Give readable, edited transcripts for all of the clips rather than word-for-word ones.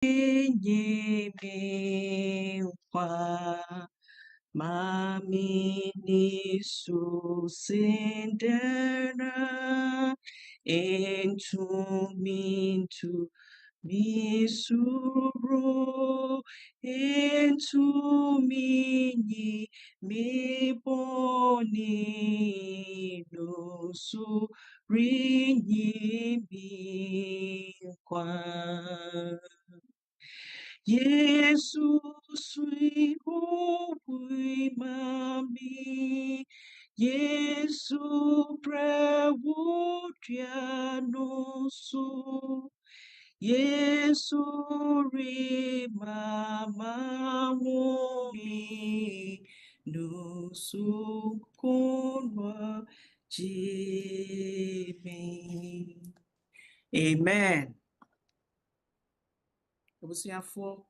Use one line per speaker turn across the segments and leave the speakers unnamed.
Nyimiwa Mami nisu sindera into mintu misuro into mini mi boni no su rinyi mi kwa Jesus we we mami Yesu prewudia no so Yesu ri mama mi no so konwa jimi. Amen. Obusuafo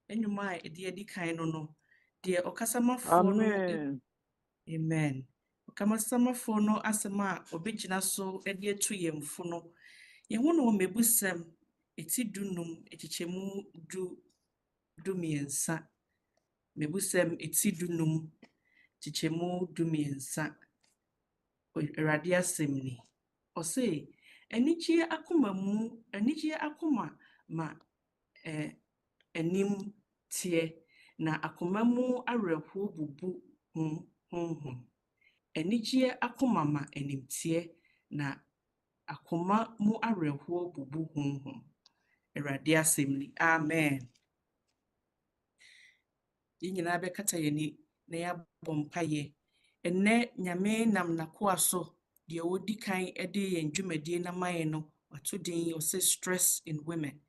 enyuma edi kan no de okasamafo no
Amen.
Amen. Okasamafo no asema obegina so edi etu yemfo no yehu no mebusam eti dunum echichemu du miensa mebusam eti dunum chichemu du miensa Awurade asem ni ose enije akoma ma enim tie na akoma mu awerɛhoɔ bubu honhom enije akoma ma enim tie na akoma mu awerɛhoɔ bubu honhom Awurade asem ni amen yinyina bɛkata yɛni na yɛabɔ mpaeɛ enne nyame nam nakoa so de odi kan de yɛn dwumadie na maye no wato din ɔse stress in women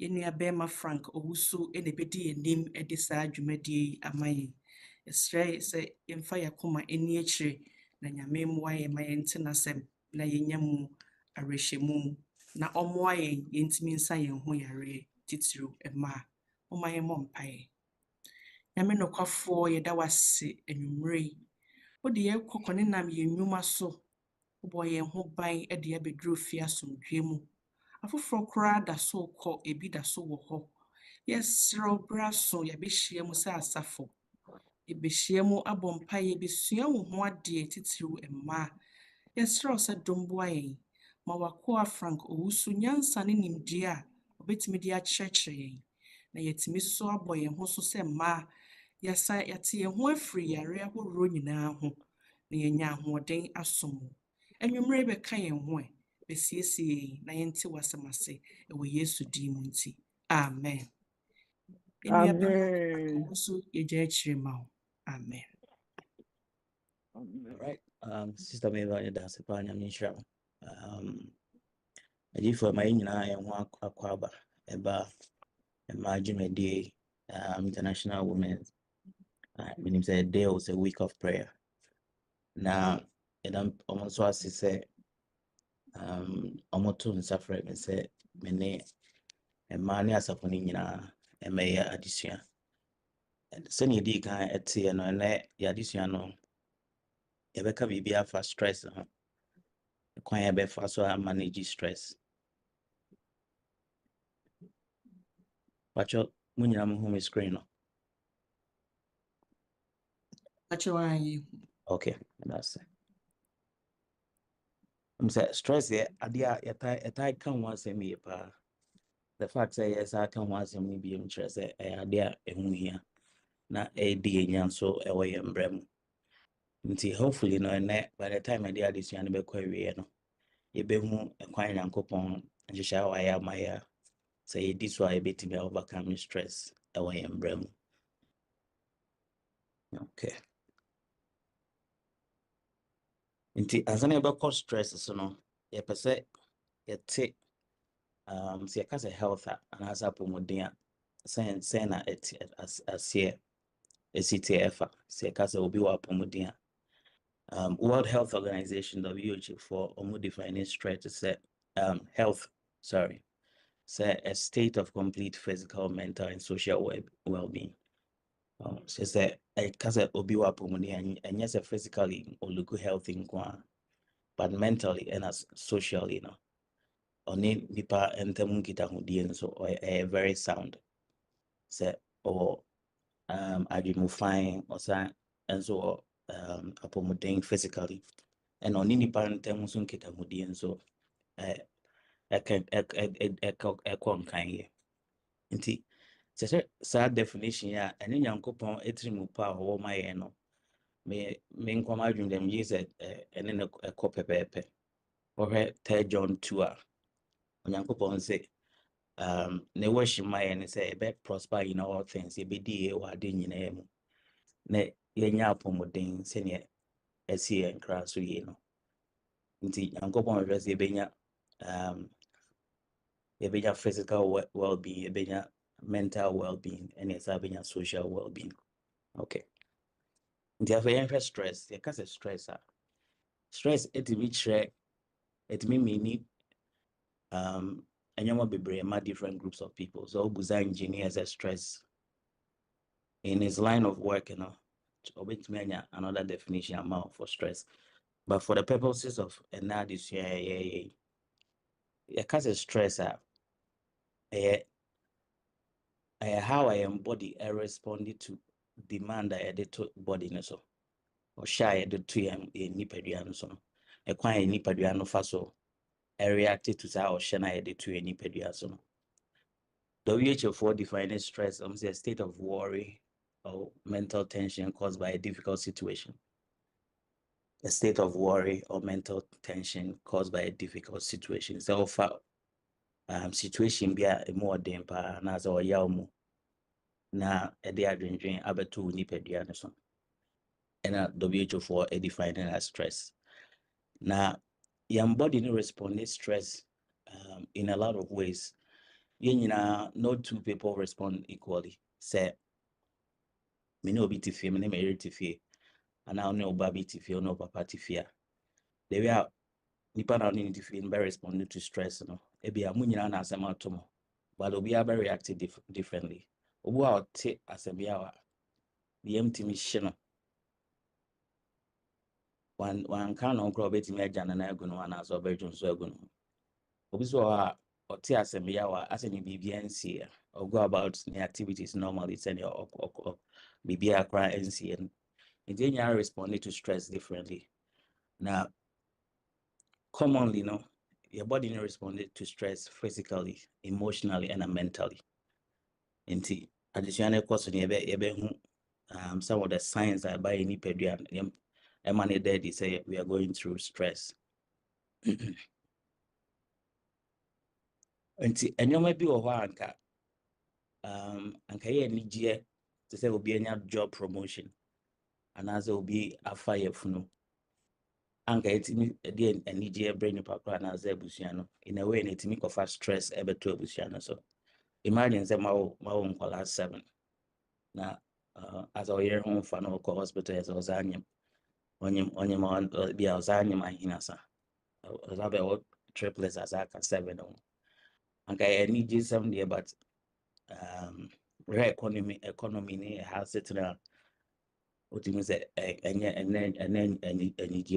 Yenua bema Frank Owusu ene bedi yenim edi saa dwumadie amaye. Esrɛ sɛ yemfa yakoma eni akyire na nyame mmoa yɛn ma yɛnte n'asɛm na yenya mu awerɛhyɛmu na ɔmmoa yɛn yɛntimi nsa yɛn ho yare titiriw ɛma ɔma yɛn mmɔ mpaeɛ. Nyame nokwafoɔ yɛda wase anwummere yi. Wode yɛkɔ kɔnenam yɛn nnwuma so wobɔ yɛn ho ban de abɛduru fie asomdwie mu. Afoforo koraa da so kɔ ebi da so wɔ hɔ yɛsrɛ bra so yɛbɛhyia mu sɛ asafo yɛbɛhyia mu abɔ mpaeɛ yɛbɛsua wo ho adeɛ titiriw mmaa yɛsrɛ sɛ domboa yɛn ma wakoa Frank Owusu nyansa ne nimdeɛ a obetumi de akyerɛkyerɛ yɛn na yɛtumi so abɔ yɛn ho so sɛ mmaa yɛte yɛn ho afiri yare ahorow nyinaa ho na yɛnya ahoɔden asom anwummere bɛka yɛn ho besiesie na yɛnte wasɛm ase ɛwɔ Yesu din mu nti amen.
Amen.
So yɛgya akyire ma wo amen.
All right. Sister Meva, that's a plan. I'm sure. I give for my and one aquaba about a day, International Women's. Meaning a day was a week of prayer. Now, and I'm almost what she said. Almost two suffering and said, Mene, and money as upon in a mayor addition. And send you kind at tea and addition. Ebeka bibia for stress kwan ya befa so manage stress pacho munyina mo home screen no okay that's it say stress ya adia ya kan one say me pa the fact say yes I can one say me be interest say adia ehu hia na di enyan so ewo ye mbrem nti hopefully no na by the time adia this yan be kwa wie no ye be hu kwan Nyankopon nhyehyɛ wa ya maya say this why betimi overcome stress ewo ye mbrem. Okay. Nti asana yɛbɛkɔ stress so no yɛpɛ sɛ yɛte sɛ yɛka sɛ health a anaasɛ apɔmuden a sɛn na aseɛ ɛsi te ɛfa sɛ yɛka sɛ obi wɔ apɔmuden a World Health Organization WHO for ɔmo define stress sɛ sɛ a state of complete physical, mental and social well-being. So sɛ ɛka sɛ obi wɔ apɔmuden a ɛnyɛ sɛ physically or look healthy nko a but mentally and as socially, ɔne nipa ntam nkitahodie nso ɔyɛ very sound sɛ ɔwɔ adwemu fine ɔsan nso apɔmuden physically ɛna ɔne nipa ntam nso nkitahodie nso ɛkɔ nkanyɛ nti sɛ saa definition a ɛne Nyankopɔn etiri mu pa a ɔwɔ ma yɛn no me nkɔm adwene dɛm yi sɛ ɛne no ɛkɔ pɛpɛɛpɛ wɔhwɛ 3 John 2 a Nyankopɔn sɛ ne wɔhye ma yɛn sɛ yɛbɛ prosper in all things yɛbɛdi yie wɔ ade nyinaa mu na yɛnya apɔmuden sɛnea ɛsi yɛn kra so yie no nti Nyankopɔn hwɛ sɛ yɛbɛnya physical well-being yɛbɛnya mental well-being and yɛsa bɛnya social well-being. Okay, nti afei yɛnhwɛ stress. Yɛka sɛ stress a stress ɛtumi kyerɛ ɛtumi meani ɛnyɛma bebree ma different groups of people. So obuza engineer as a stress in his line of work, obetumi another definition amount for stress, but for the purposes of this year, yɛka sɛ stress a how I am body responded to demand I did to body no so or shy the to nipadua no so no ɛkwan nipadua no fa so reacted to saa ɔhyɛ na yɛde to nipadua so no. WHO defines stress as a state of worry or mental tension caused by a difficult situation. A state of worry or mental tension caused by a difficult situation. So for situation be a more dempa na so yamu na ede adwendwen abeto nipadua no so. And WHO define it as stress. Now, your body no respond to stress in a lot of ways. No two people respond equally. Say, me no be tiffy, me no me tiffy, and I know baby tiffy or no papa tiffy. They were nipa na need tiffy and very responding to stress. No, ebi a munyina na asema tomo, but obi a very reacted differently. Obu a te asebia wa the empty mission. One can on grow beti me jana na eguno and as oberjun so eguno. Obi so or te asebia wa as any BBNC or go about the activities normally send your BBA cry NC and then you are responding to stress differently. Now, commonly, your body not responded to stress physically, emotionally, and mentally. Inti additional question some of the signs that by any pediatric emanate there they say we are going through stress. Inti enyoma bi wo ho anka ye nigye to say obi anya job promotion and as obi afire funu anka etimi de anigye brain pakra na za abusua no in a way na etimi kofa stress ebeto abusua no so imagine say mawo nkwala 7 na as a year home fa no ko hospital as ozanyem onyem bia ozanyem ahinasa ozabe what triplets as aka 7 no anka anigye 7 there but economy ne has it na otimi say enye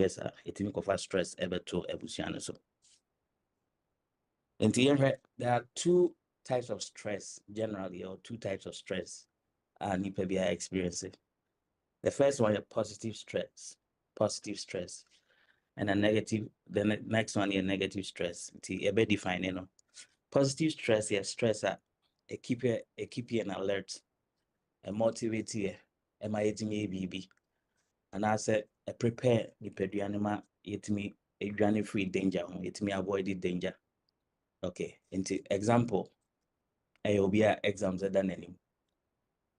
sa etimi kofa stress ebeto abusua no so. And there are 2 types of stress generally, or 2 types of stress nipa be experiencing. The first one is positive stress, and the next one is negative stress. It's be defined, Positive stress is stress that it keep you an alert, a motivate you, BB, and I said prepare the pedianima it me a free danger, it me avoid the danger. Okay, into example, I will be exams at the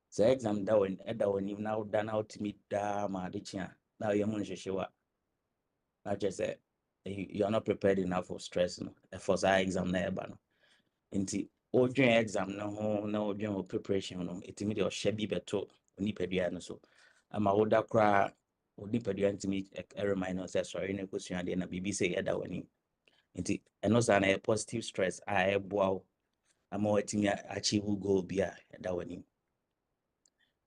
so exam that when you now done out to meet ma now you're not not just say you're not prepared enough for stress, for that exam never no. Into ordinary exam no general preparation no it me the shabby beto nipadua no so. I'm a older cry or nipadua to me a reminder say sorry no question and then BBC that when into and also a positive stress I wow I'm waiting achieve goal be that one.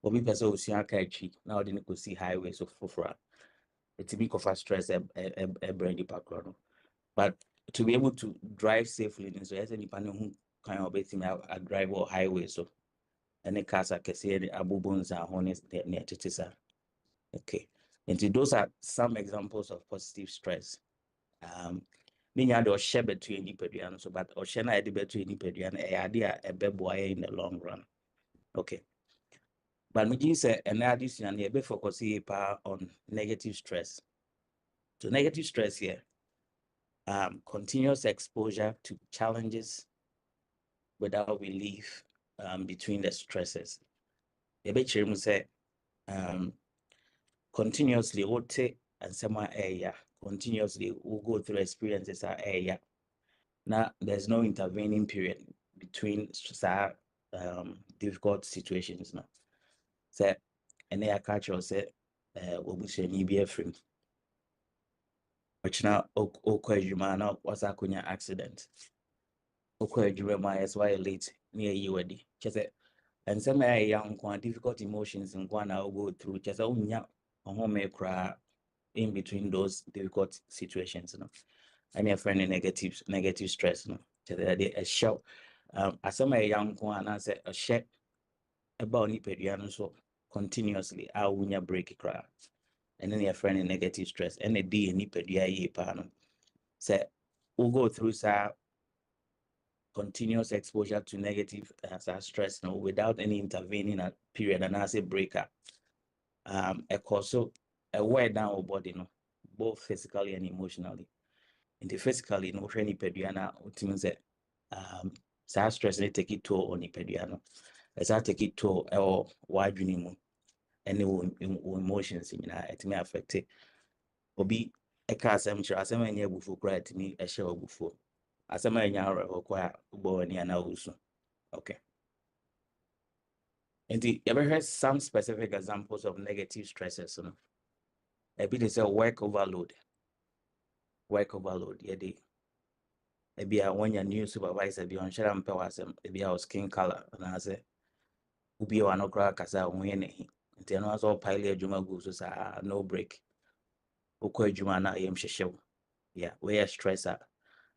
Obi person osua ka atwi na odi ne kosi highways of fofora it be kofa stress brain the background but to be able to drive safely, so as any panel who kind of betting a drive or highway, so any cars are say the abubons are honest near to. Okay, and those are some examples of positive stress. Ninya do share between any so but or share na between any idea a beboy in the long run. Okay. But me say and addition and be focus on negative stress. So negative stress here, continuous exposure to challenges without relief between the stresses. You say continuously what take and some area continuously will go through experiences area. Now there's no intervening period between difficult situations now. Say and they catch or say obusheni be a frame. Which now now was a kunya accident. Okwa is why late near you ready. Just and some young difficult emotions and one I'll go through just a home cry in between those difficult situations, you know. And your friend negative stress, you know. Just a shout. As some young one I said a shake about nipediano so continuously I will break cry. And then your friend in negative stress and a D nipedia ye panel. Say we'll go through continuous exposure to negative stress now without any intervening period and as a breaker. A also a wear down our body, no, both physically and emotionally. In the physically, no training pediana, which means that stress they take it toll on the pediano. As I take it toll or wide dream and emotions in it may affect it. Obi a car cemetery, as a man before cry to me a show before. As a man or quite born and Owusu. Okay. And you ever heard some specific examples of negative stresses? You know? A bit is a work overload. Work overload, yeah, maybe when your new supervisor be on share and pewasem, maybe our skin color, and I say, Ubi or no crack as I win it. And then also pilot Juma goes no break. Oko Juma na yam show. Yeah, where stress at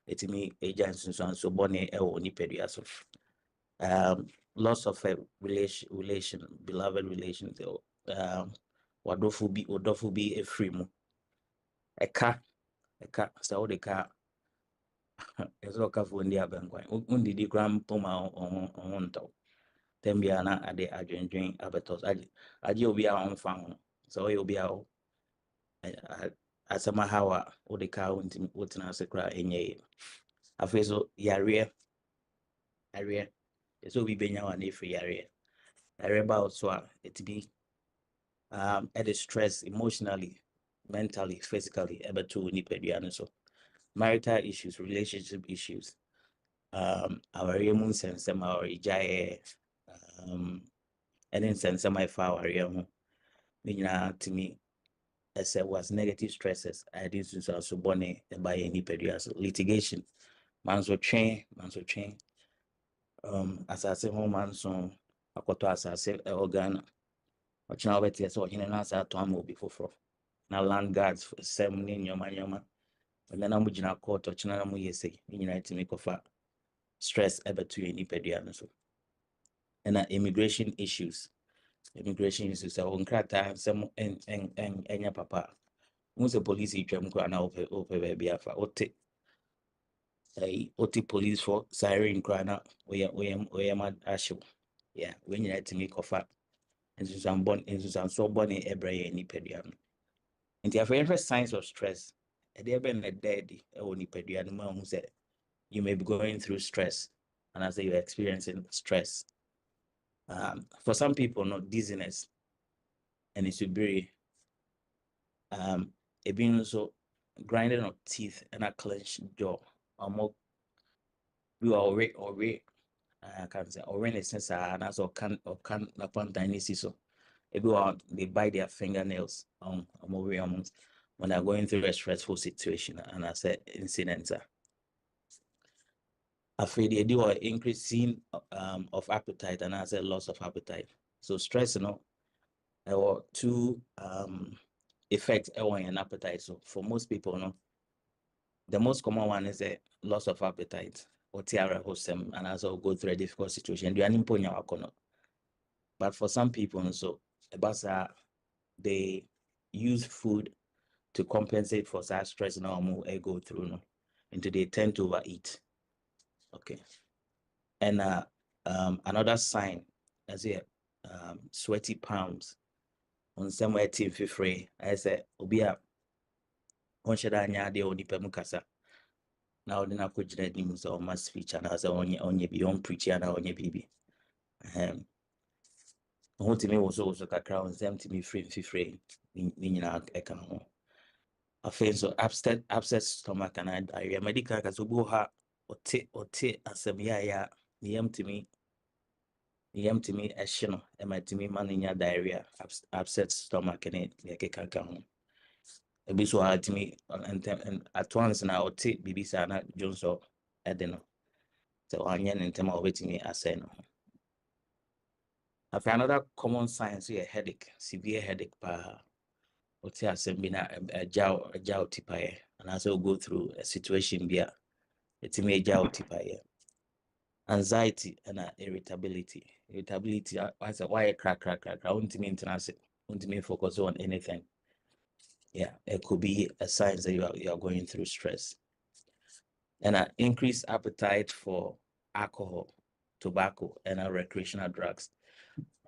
it me agents and so bonny ni pedias of loss of a relation, beloved relations, wadofu be a free mo. A car, so the car. It's all careful in the urban coin. Only the grand poma on top. Tembiana at the adjoining abatos. I will be our own farm. So you'll be out as a mahawa or the cow in Utina Secra in ye. I feel so yarea. Area. So we be now and if area. Area about so it be at the stress emotionally, mentally, physically, able to nipediano. So marital issues, relationship issues. Our immune sense, our ijay, and then sense my fire, to me, as it was negative stresses. I did so bonnet by any pedias litigation. Man's chain, as I say, home man so I got to as I say, organ, or channel better, so in an answer to am will be for now land guards for 7 in your man, and then I'm with a court or channel, you say, in United make of stress ever to any pedianos. And immigration issues. Immigration issues are on crata some and your papa. Once a police jam cry now over baby afa ote police for siren cry now we am ashu. Yeah, when you to make of and some born into some so born in every any pedian. And the first signs of stress, there been a daddy or pedian man who said you may be going through stress and as you're experiencing stress. For some people, not dizziness, and it should be it being also grinding of teeth and a clenched jaw, or more you are already I can't say or any sense and also can upon tiny so everyone they bite their fingernails on when they're going through a stressful situation and I said incidents. Afraid they do an increasing of appetite and I said loss of appetite. So stress, or two effects on an appetite. So for most people, The most common one is a loss of appetite or tiara hosem, and also go through a difficult situation. But for some people, so they use food to compensate for that stress now more go through no, until they tend to overeat. Okay. And another sign, as a sweaty palms on somewhere team free. I said, Obia, on should I nyade or dipemukasa. Now then I could get him so much speech and as on your beyond preacher and on your baby. What to me was also a crown, them to me free, meaning I can home. I feel so upset stomach and I diarrhea. Medical as go ha or tea as a ya, yam to me a shino, and my to me man in your diarrhea, upset stomach and it, like a can home. A bit so hard to me, and at once now, take Bibi Sana Jones or Edeno. So I and time of waiting me as no. I found another common sign, see a headache, severe headache, or say a jaw tipaye, and also go through a situation via it's a jaw tipaye. Anxiety and irritability. Irritability, I said, why crack. I want to mean focus on anything. Yeah, it could be a sign that you are going through stress. And an increased appetite for alcohol, tobacco, and recreational drugs.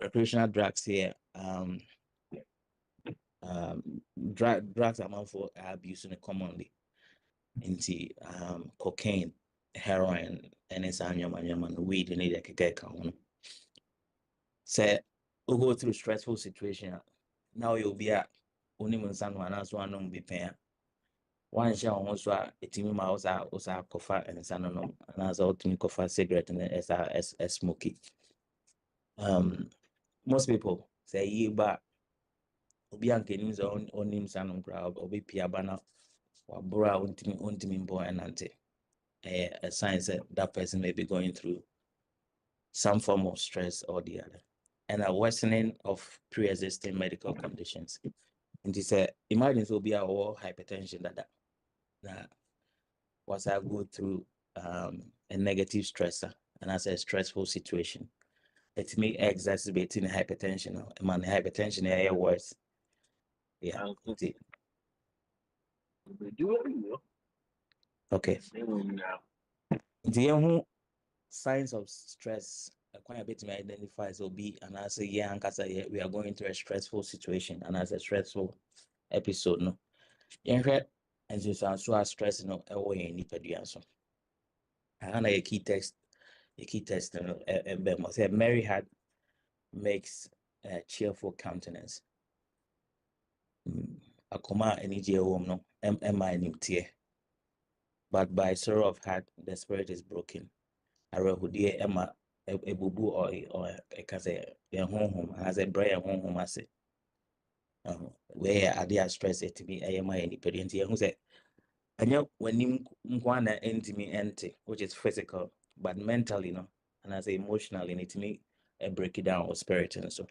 Recreational drugs here, drugs amount for abuse commonly into cocaine, heroin, and it's and weed in it. Say, we go through stressful situation. Now you'll be at only when someone else one be paying. One share also a team mouse also coffee and sanonom and as ultimate coffee cigarette and as smoky. Most people say you back obi anke nim so onim sanom crowd obi pia bana wa bra untimi mbo enante a sign that person may be going through some form of stress or the other, and a worsening of pre-existing medical conditions. And it's imagine so be our hypertension that was I go through a negative stressor and as a stressful situation. It may exacerbating hypertension. Man, hypertension is worse. Yeah. Okay. The signs of stress quite a bit to identify so be and I say yeah and we are going through a stressful situation and as a stressful episode no. Yeah, and so stress no away in the so. And a key text say Mary had makes a cheerful countenance. Akoma energy home no but by sorrow of heart the spirit is broken. Arahudie Emma ebubu or a kase home has a brain home as it. Where are stress it to be a my independent who said and yet when you want empty which is physical but mentally no and as emotionally it me a break it down or spirit and so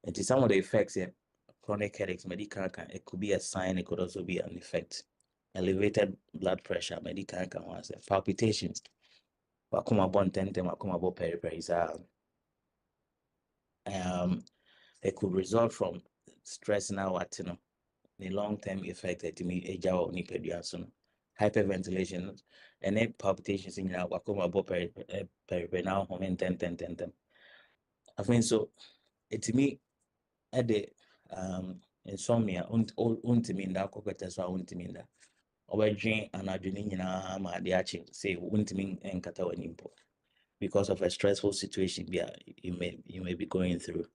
it is some of the effects here. Chronic headaches, medical it could be a sign, it could also be an effect. Elevated blood pressure, medical palpitations. Wakuma bon tentem, wakuma bo periperis. It could result from stress now at the long-term effect to me eja or nipediasun. Hyperventilation and then palpitations in wakuma bo periper now home and ten. I think so it me at the insomnia untimi nda kokota so untimi nda obedwen anadwene nyina ma de ache say untimi enkata wanimpo because of a stressful situation you may be going through.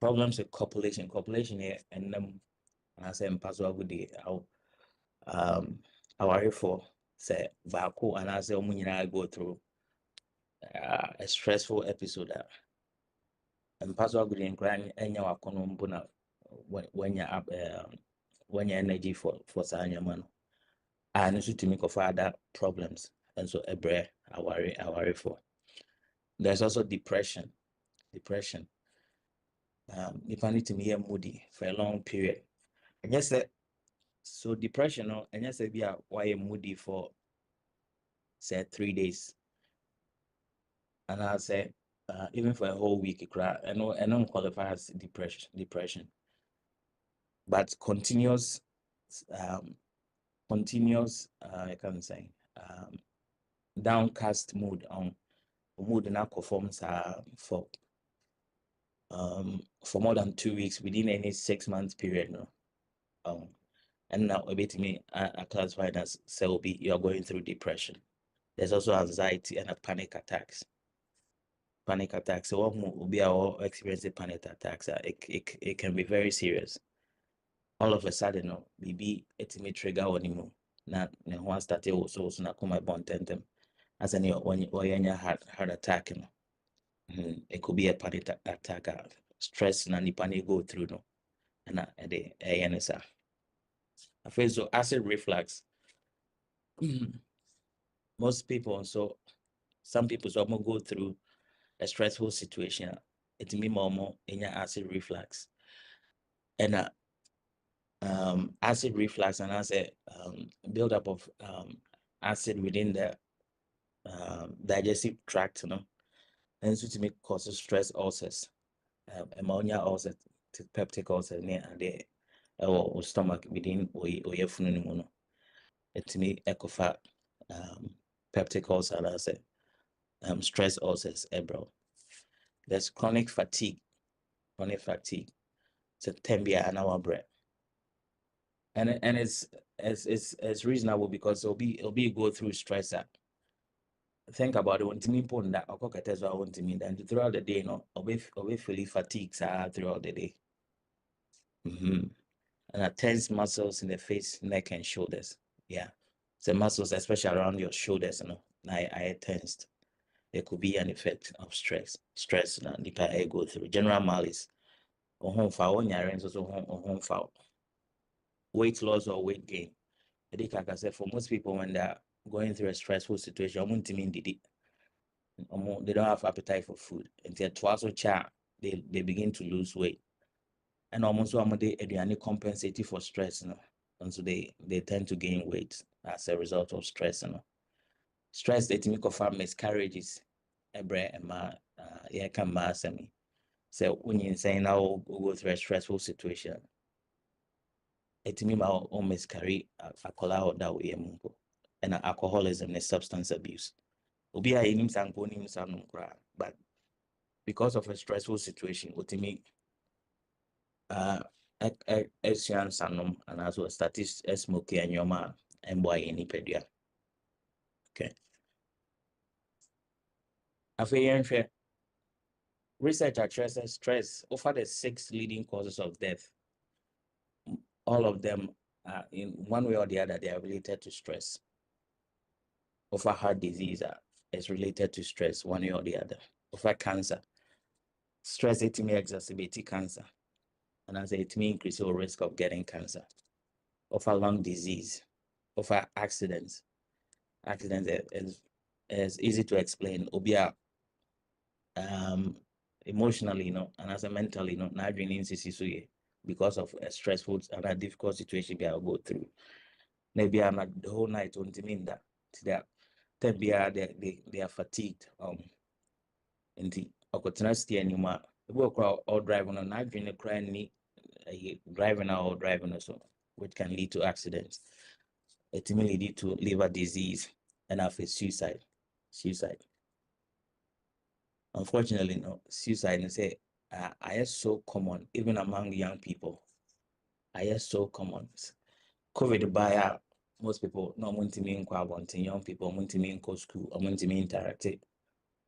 Problems with copulation here and I say mpaso agudi our for say vaco and I say omunyina go through a stressful episode and pass agudi and crying enya wakono mbuna when you're up when your energy for sanya man and also to make of other problems and so a breath I worry for. There's also depression if I need to be moody for a long period and yes So depression, no, and yes, be why I'm moody for say 3 days, and I say even for a whole week, I don't qualify as depression, but continuous, I can say, downcast mood on mood and performance for more than 2 weeks within any 6 months period, no. And now a bit me I classify it as you are going through depression. There's also anxiety and panic attacks. Panic attacks. So what will be our experiencing panic attacks? It can be very serious. All of a sudden, no, maybe it may trigger anymore. Now, one started also na come my bond them. As any when you heart attack, you know. It could be a panic attack, stress and panic go through, no, and the ANSA. I feel so acid reflux. Most people, so some people so go through a stressful situation. It means more in your acid reflux, and acid reflux, and as a buildup of acid within the digestive tract, you know, and so to make causes stress ulcers, ammonia ulcer, peptic ulcer, near the or stomach within or your phenomenon. It may echo peptic ulcer, and as a stress ulcers, bro. There's chronic fatigue. It's a tembia and our breath. And it's reasonable because it'll be go through stress. Think about it when to me put that or I want to mean and throughout the day, no, I'll be feeling fatigue throughout the day. And a tense muscles in the face, neck, and shoulders. Yeah. The muscles, especially around your shoulders, you know, I tensed. There could be an effect of stress. Stress and the I go through. General malice. Or home foul, home foul. Weight loss or weight gain. I think, like I said, for most people, when they're going through a stressful situation, they don't have appetite for food. Until twice or chat, they begin to lose weight. And almost they compensate for stress, you know. And so they tend to gain weight as a result of stress, you know. Stress they make of miscarriages. Yeah, can mass me. So when you say now go through a stressful situation, it means our miscarry alcohol that way and alcoholism and substance abuse. But because of a stressful situation, what me sanum and as well statistics smoky and your man and boy any pedia. Okay. After research addresses stress over the 6 leading causes of death. All of them in one way or the other, they are related to stress. Over heart disease is related to stress one way or the other. Over cancer, stress it may exacerbate cancer, and as it may increase your risk of getting cancer. Over lung disease, over accidents is easy to explain. Obia emotionally, you know, and as a mentally, you know, not doing because of a stressful and a difficult situation they will go through. Maybe I'm not the whole night on mean that they are fatigued. And the opportunity anymore. We crowd all driving on not doing a crime driving out or driving also, which can lead to accidents. It may lead to liver disease and after suicide. Unfortunately, no, suicide and say I so common even among young people. I so common. COVID by most people no want to mean young people want to mean school, want to mean interact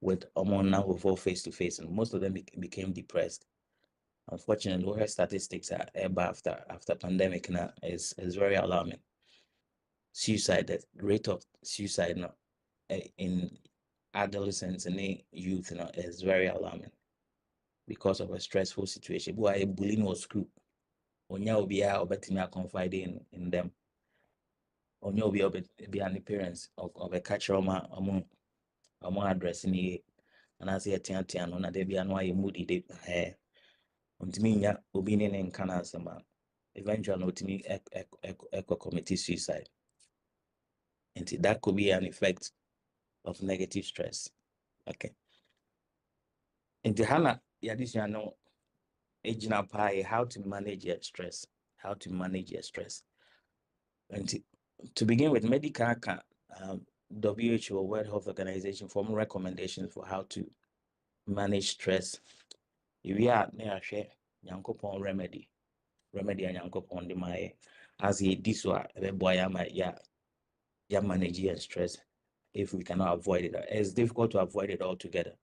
with now with face to face, and most of them became depressed. Unfortunately, our statistics are after pandemic now is very alarming. Suicide, the rate of suicide now in adolescents and youth now is very alarming because of a stressful situation. Who are bullying or school, onya obi a obetimi confide in them. Onya obi be an parents of a catcher among addressing and as a tian no na de bia no aye moody de untimi nya obi ne nka na asema eventually to me committee suicide. And that could be an effect of negative stress. Okay. And the Hannah, know how to manage your stress. How to manage your stress. And to begin with, medical WHO, World Health Organization, form recommendations for how to manage stress. If we are near share Yankopon remedy and Yankopon my as a diswa boy ya manage your stress if we cannot avoid it. It's difficult to avoid it altogether.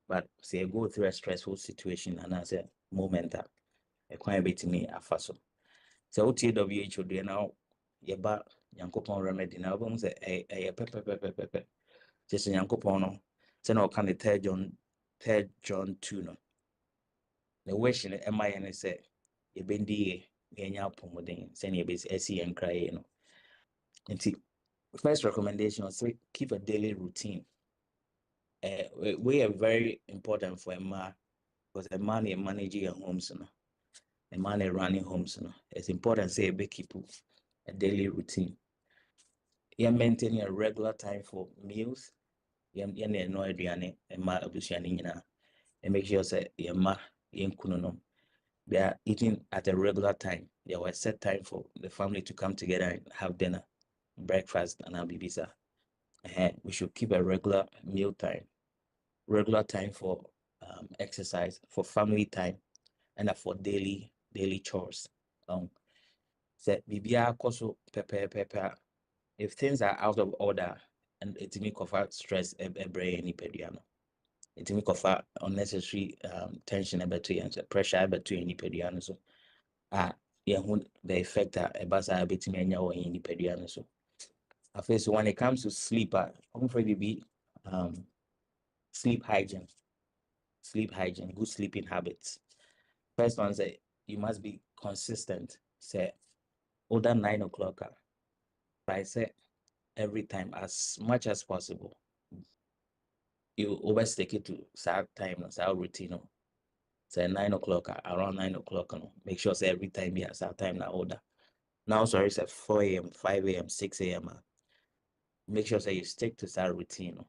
But say go through a stressful situation and as a moment that a quite bit me a faso. So WHO do now yeba Yankopon remedy now say a pepper. Just Yankopon no. So now can the third John 2 no. The wish in the MIN say ye bendi yenya pomoden send ye base SC and cry no. And first recommendation is keep a daily routine. We are very important for a man because a man is managing your homes, a man is running homes. It's important say be keep a daily routine. You maintain a regular time for meals. You know aduane a ma abusuani nyina. And make sure say your ma kuno they are eating at a regular time. There was set time for the family to come together and have dinner, breakfast, and abibisa. We should keep a regular meal time, regular time for exercise, for family time, and for daily chores. So bibia koso pepper. If things are out of order and it may cause stress brain any pediano. It may cause unnecessary tension and pressure between any pediano. So the effect that a basa between any or any pediano. So so when it comes to sleep, I'm afraid to be sleep hygiene, good sleeping habits. First one say you must be consistent. Say older 9 o'clock. I say every time as much as possible. You always take it to that time, that routine. Say 9 o'clock, around 9 o'clock. Make sure say every time you have that time now order. Now sorry, say 4 a.m., 5 a.m., 6 a.m. Make sure say you stick to that routine.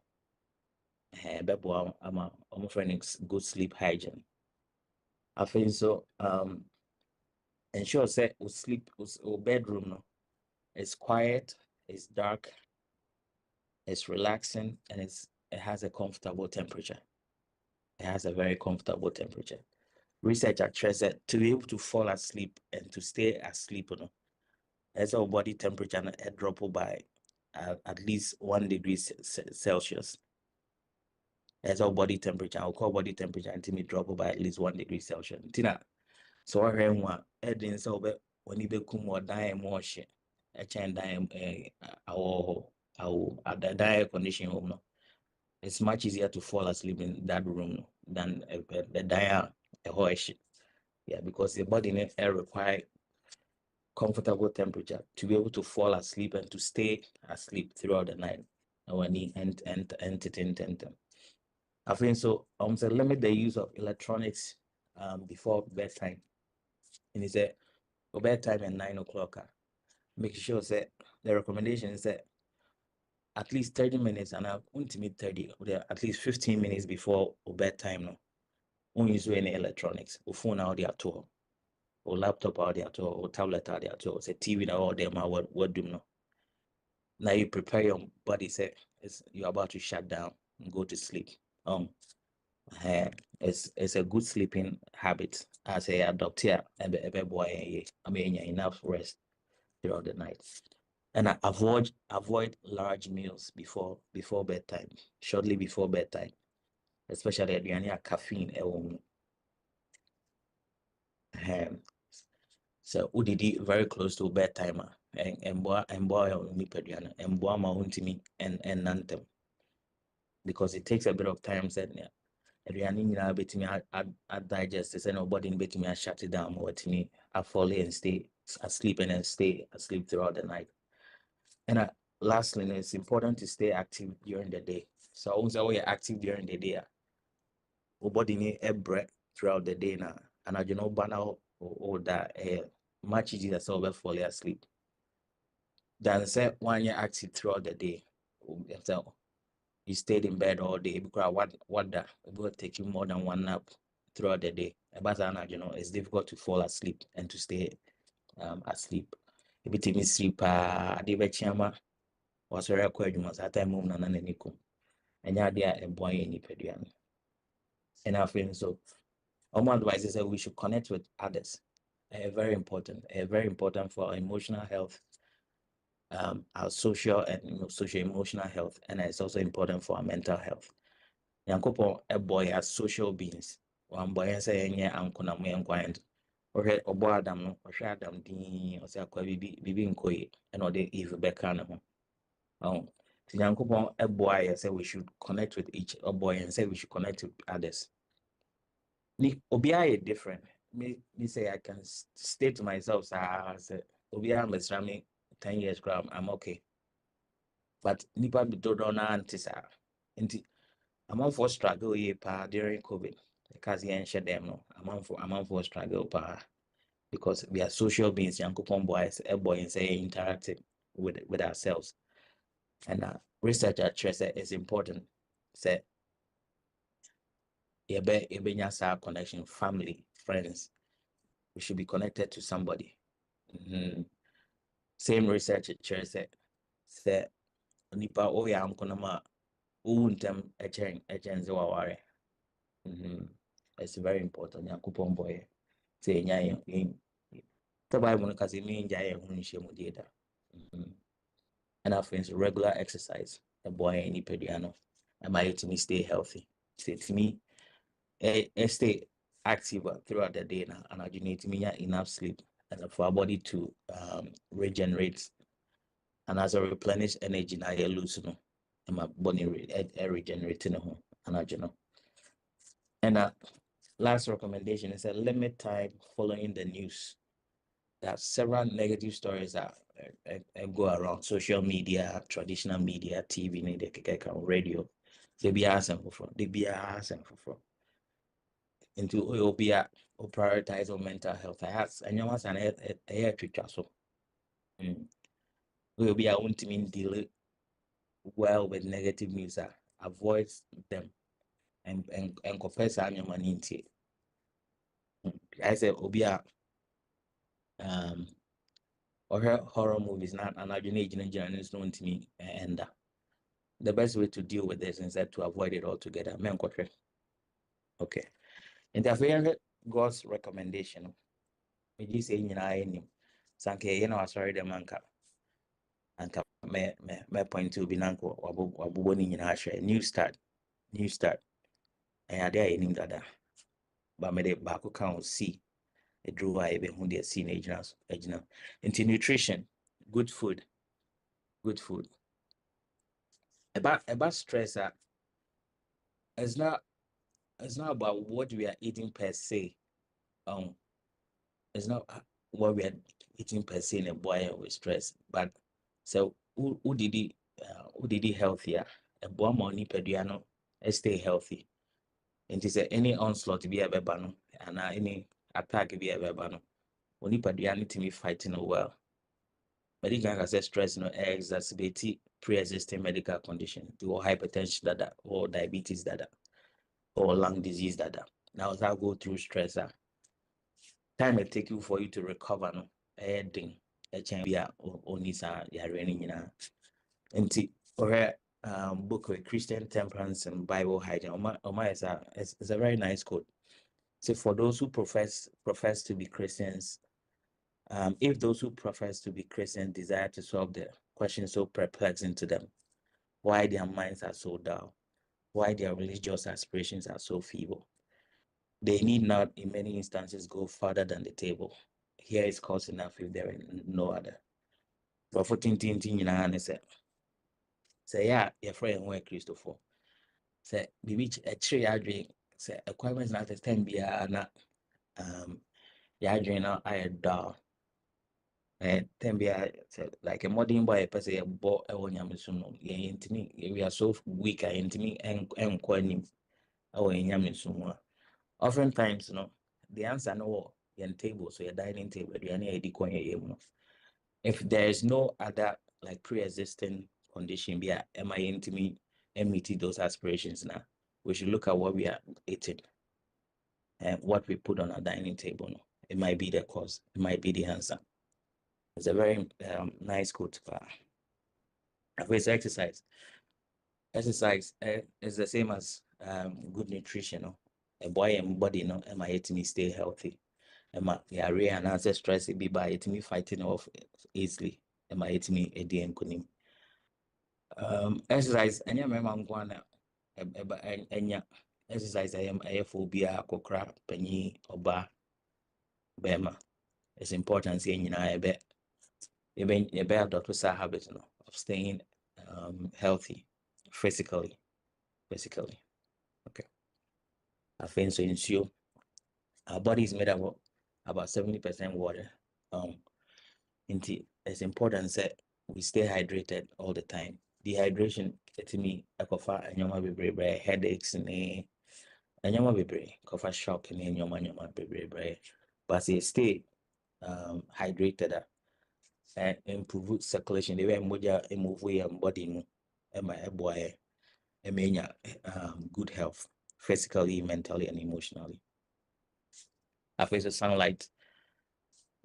I'm offering good sleep hygiene. I feel so ensure say we sleep our bedroom no. It's quiet, it's dark, it's relaxing, and it has a comfortable temperature. It has a very comfortable temperature. Research has said to be able to fall asleep and to stay asleep, as our body temperature drop by at least 1 degree Celsius. As our body temperature, our core body temperature until it drop by at least 1 degree Celsius. Tina, so I heard one Edin so when you become more dying more shit. A chain dying our the air condition home. No. It's much easier to fall asleep in that room than the dire a horse. Yeah, because the body require comfortable temperature to be able to fall asleep and to stay asleep throughout the night. When he and I think so. So limit the use of electronics before bedtime. And he said, for bedtime at 9 o'clock. Make sure that the recommendation is that at least 30 minutes and I'll ultimate 30, at least 15 minutes before bedtime. No, won't use any electronics, or phone out there at all, or laptop out there at all, or tablet out there at all, say TV now all them what do no. Now you prepare your body, say you're about to shut down and go to sleep. It's a good sleeping habit as a adopt here and a boy. I mean enough rest throughout the night. And avoid large meals before bedtime, shortly before bedtime, especially aduane caffeine. So udidi very close to bedtime and boy nipaduane and boy ma untimi and nantem because it takes a bit of time said aduane nyina betimi digest say nobody betimi shut it down or timi fall and stay asleep and then stay asleep throughout the night. And lastly, it's important to stay active during the day. So also you're active during the day, your body need a break throughout the day now. And I know banner or that much easier to fall asleep than say when you're active throughout the day. So you stayed in bed all day because what that it will take you more than one nap throughout the day. But it's difficult to fall asleep and to stay asleep. If it means sleep, chama was very quick. Must at time move na nico. And yeah, they are a boy in Ipedian. And I feel so. My advice is that we should connect with others. Very important for our emotional health, our social and social emotional health, and it's also important for our mental health. Yankopo a boy as social beings. One boy and say any uncle na me enquired. Or obo Adam no, or Adam din or say akwa bibi nkoye and or the evil beka na ho. Oh, so Yankopo a boy say we should connect with each a boy and say we should connect with others. Ni obiya different. Me say I can stay to myself. So I say obiya me 10 years crime, I'm okay. But nipa bi dodo na antisa. I'm for struggle during COVID because you share them no. I'm for struggle because we are social beings. Young boys, a boy, and say interacting with ourselves. And research at Chess is important. Say you be connection, family, friends. We should be connected to somebody. Same research at Chess say nipa oya amkonama untem echen zewaware. It's very important. Yakupon boy say nya the Bible because it means and I think regular exercise a boy any pediano and my to me stay healthy. Say to me stay active throughout the day now and I need to me enough sleep and for our body to regenerate and as a replenish energy now you lose no and my body regenerating and I and last recommendation is a limit time following the news. There are several negative stories that go around social media, traditional media, TV, radio. They be asking for. Into Obeah or prioritize on mental health. I have and you want an air treat so. Obeah won't mean deal well with negative news. Avoid them and confess on your money into. I say Obeah or her horror movies not an original journalist known to me and the best way to deal with this is that to avoid it altogether. Okay. And if God's recommendation, we say in any sanke, sorry the manka and me point to be nanko wabuboni in Asha, new start. And I dare in that. But me de back count see a drew I be who they see agents. Into nutrition, good food. About stress, it's not about what we are eating per se. It's not what we are eating per se in a boy with stress, but so who did it healthier? A boy money pediano stay healthy. And to say any onslaught be a bebano and any attack be a bebano. Only pediano to me fighting well. But you can say stress exacerbate pre-existing medical condition, or hypertension dada, or diabetes dada, or lung disease dada. Now as I go through stress, time it take you for you to recover no thing a champion or nisa running or book with Christian temperance and Bible hygiene. Oma is a very nice quote. So for those who profess to be Christians, if those who profess to be Christians desire to solve the question so perplexing to them, why their minds are so dull, why their religious aspirations are so feeble, they need not, in many instances, go further than the table. Here is cause enough if there is no other. But for Tintin, say, yeah, your friend went Christopher. Say, be which a tree I drink, say, acquirements not a 10 beer, not, ya drink out I dog. And 10 beer, like a modern boy, per se, a boy, a one yamisuno, we are so weak, I intimate and quite him. Oh, in yamisuno. Oftentimes, no, the answer no. table, so your dining table, if there is no other like pre-existing condition, be am I intimate and meet those aspirations now, we should look at what we are eating and what we put on our dining table. No? It might be the cause, it might be the answer. It's a very nice quote. It's exercise. Exercise is the same as good nutrition. No? A boy and body, no, am I eating me stay healthy? Am I and answer stress it be by eating me fighting off easily? Am I eating me a DM kunim? Exercise, and your member guana enya exercise I am a phobia, kokra, penny, oba, bema. It's important saying you know a bit doctors habit of staying healthy physically. Okay. I think so in you. Our body is made up of about 70% water. It's important that we stay hydrated all the time. Dehydration, to me, I cover and headaches and cover shock and but stay hydrated and improve circulation. The way moja move and body good health, physically, mentally, and emotionally. I face the sunlight,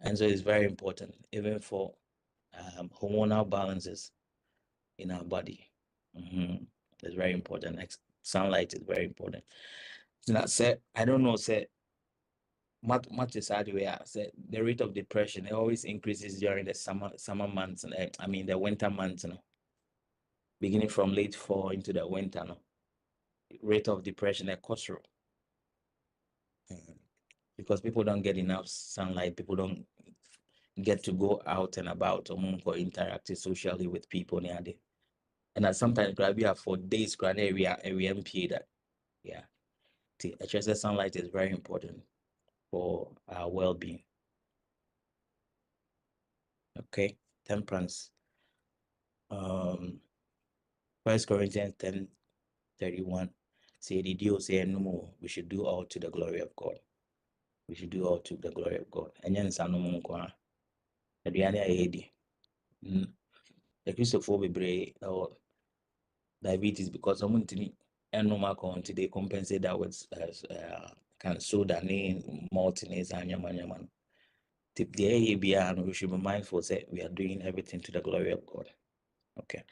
and so it's very important even for hormonal balances in our body. It's very important. Sunlight is very important. So that said, I don't know, say much is hard way. Say the rate of depression it always increases during the summer months, and the winter months, beginning from late fall into the winter, rate of depression at cultural. Because people don't get enough sunlight, people don't get to go out and about or interact socially with people near there. And sometimes we are for days we are MP that. Yeah. The sunlight is very important for our well-being. Okay, temperance. 1 Corinthians 10:31 say the deal say no more. We should do all to the glory of God. We should do all to the glory of God. And then the Christopher be or diabetes because someone to me and no until they compensate that with can soda name maltiness and yaman. Tip the ABR, we should be mindful that we are doing everything to the glory of God. Okay.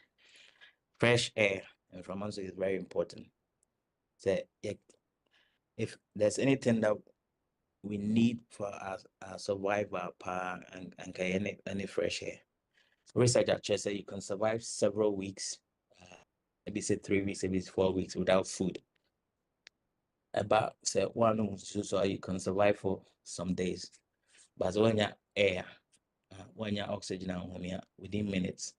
Fresh air and from us is very important. So if there's anything that we need for our survival power and any fresh air. Research actually says you can survive several weeks, maybe say 3 weeks, maybe 4 weeks without food. About say 1 week, so you can survive for some days. But when you're air, when you're oxygen, within minutes,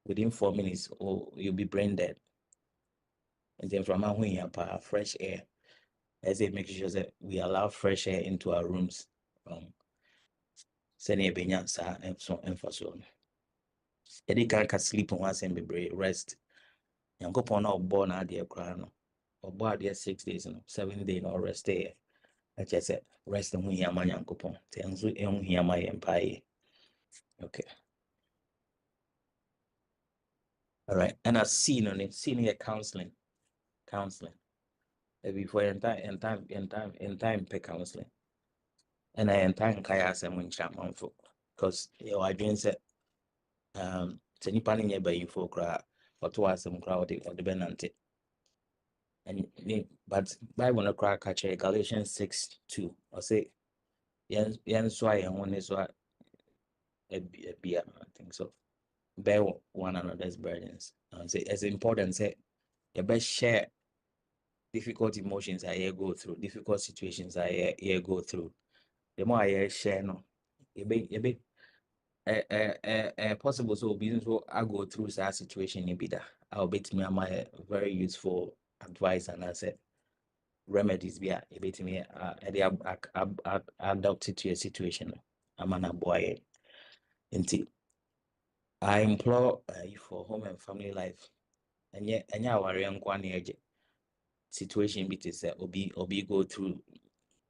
within 4 minutes, or you'll be brain dead. And then from when you have fresh air, as it makes sure that we allow fresh air into our rooms. Send a sa and so emphasis. Any can't sleep on once and be rest. And go upon our born idea crown or bought 6 days, 7 days or rest there. I just said rest and we have my uncle upon. Tells you here my empire. Okay. All right. And I've seen on it, senior counseling. Before in time pay counseling. And I in time kaya some when chairman for because I didn't say any panning your bay for cry or to ask some crowd or the benante. And but Bible no crack catch Galatians 6:2 or say yen so I one is what a beer, I think so. Bear one another's burdens. And say it's important say you best share difficult emotions I go through, difficult situations I go through. The more I share no, you be possible so business will I go through that situation in bida. I'll bet me my very useful advice and I said remedies be a bit me adopt it to a situation. I'm an boy. Indeed. I implore you for home and family life. And yet our young situation bit is obi go through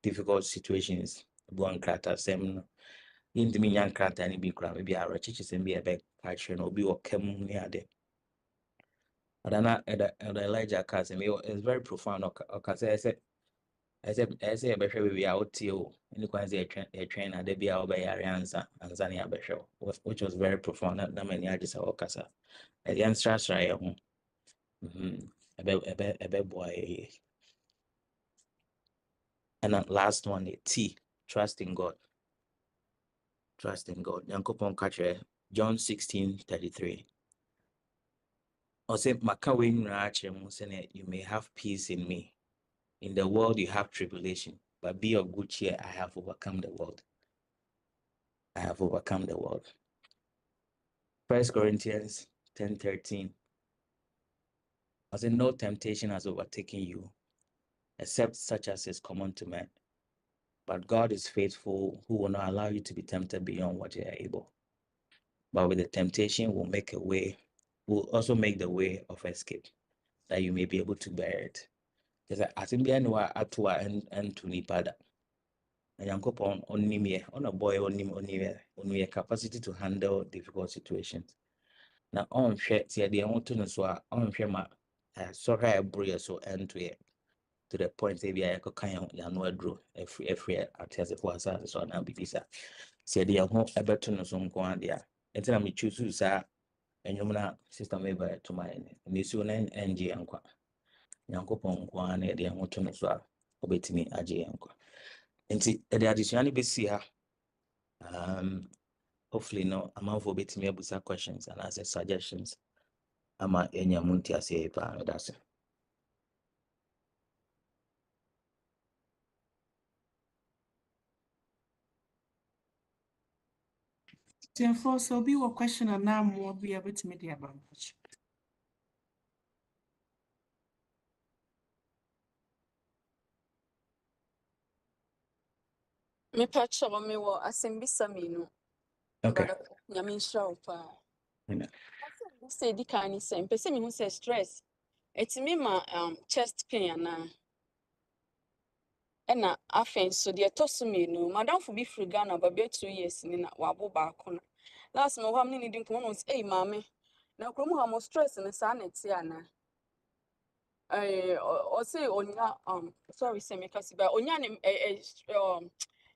difficult situations Buon krata sem no. Yintimi nya krata ni bi kra maybe a rechichi sem bi ebe patch no obi okem ni ade. Adana Elijah Kasim is very profound. I said a better we out to you. And you can say a train at the Bia Obey Arianza and Zania Besho, which was very profound. That many Ajis or Casa. A young strash, a bad boy. And that last one, a T, trust in God. Trust in God. Yankopon Catcher, John 16:33. Or say, Makawin Rachem, saying, you may have peace in me. In the world, you have tribulation, but be of good cheer. I have overcome the world. I have overcome the world. 1 Corinthians 10:13. I said, no temptation has overtaken you, except such as is common to men. But God is faithful, who will not allow you to be tempted beyond what you are able. But with the temptation, will also make the way of escape, that you may be able to bear it. Because I think and to nipada. And Yankopon on a boy on capacity to handle difficult situations. Now on share the want to know so on share my sorry I bring so end to the point maybe I could kind of no draw every at as it was so now be this say the home ever to know some go there until I choose to say and you na sister maybe to my and this one NG anko Yankopon ko na the want to know so obetimi age anko nti the addition be see ha hopefully no amount for betimi abusa questions and answer suggestions ama enya munti ase pa that's it.
Therefore, so be a question and now more be able to media about.
Me patch on me wa asembi samino.
Okay.
Yamin show pa.
Amen.
Say the kind of same. Person who says stress. It's me ma chest pain na. Ena afen so de tosu me no. Madam for be free Ghana ba be 2 years ni na wabo ba akona. Last me wam ni ni din ko no say mama. Na kromu ha mo stress ni sa na ti ana. Or say onya sorry say me kasi ba onya ni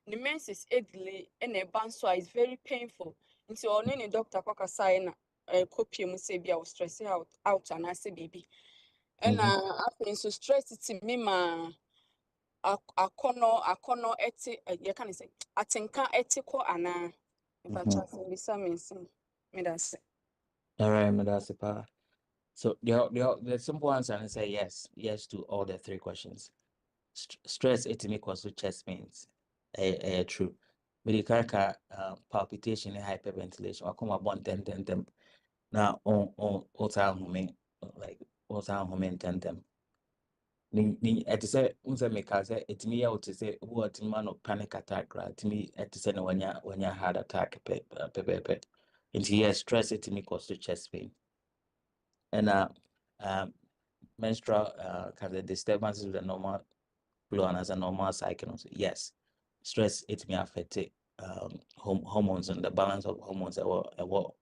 the menses delay and a banso is very painful. Into on any doctor kwaka sign a copy mu say be stress out and I say baby. And after so stress it me ma akono eti you can say atenka etiko ana if I try to be some me that's
All right, Madasipa. So the simple answer is say yes to all the 3 questions. Stress it equals to chest pains. True. Medical palpitation and hyperventilation. I come about 10. Now on time like on time 10. Ni at say unse make say it me out to say what man of panic attack right to me at say when you heart attack pepe. Into yes, stress it equals to chest pain. And menstrual kind of disturbances with the normal flow and as a normal cycle. So yes, stress it may affect hormones and the balance of hormones MMO.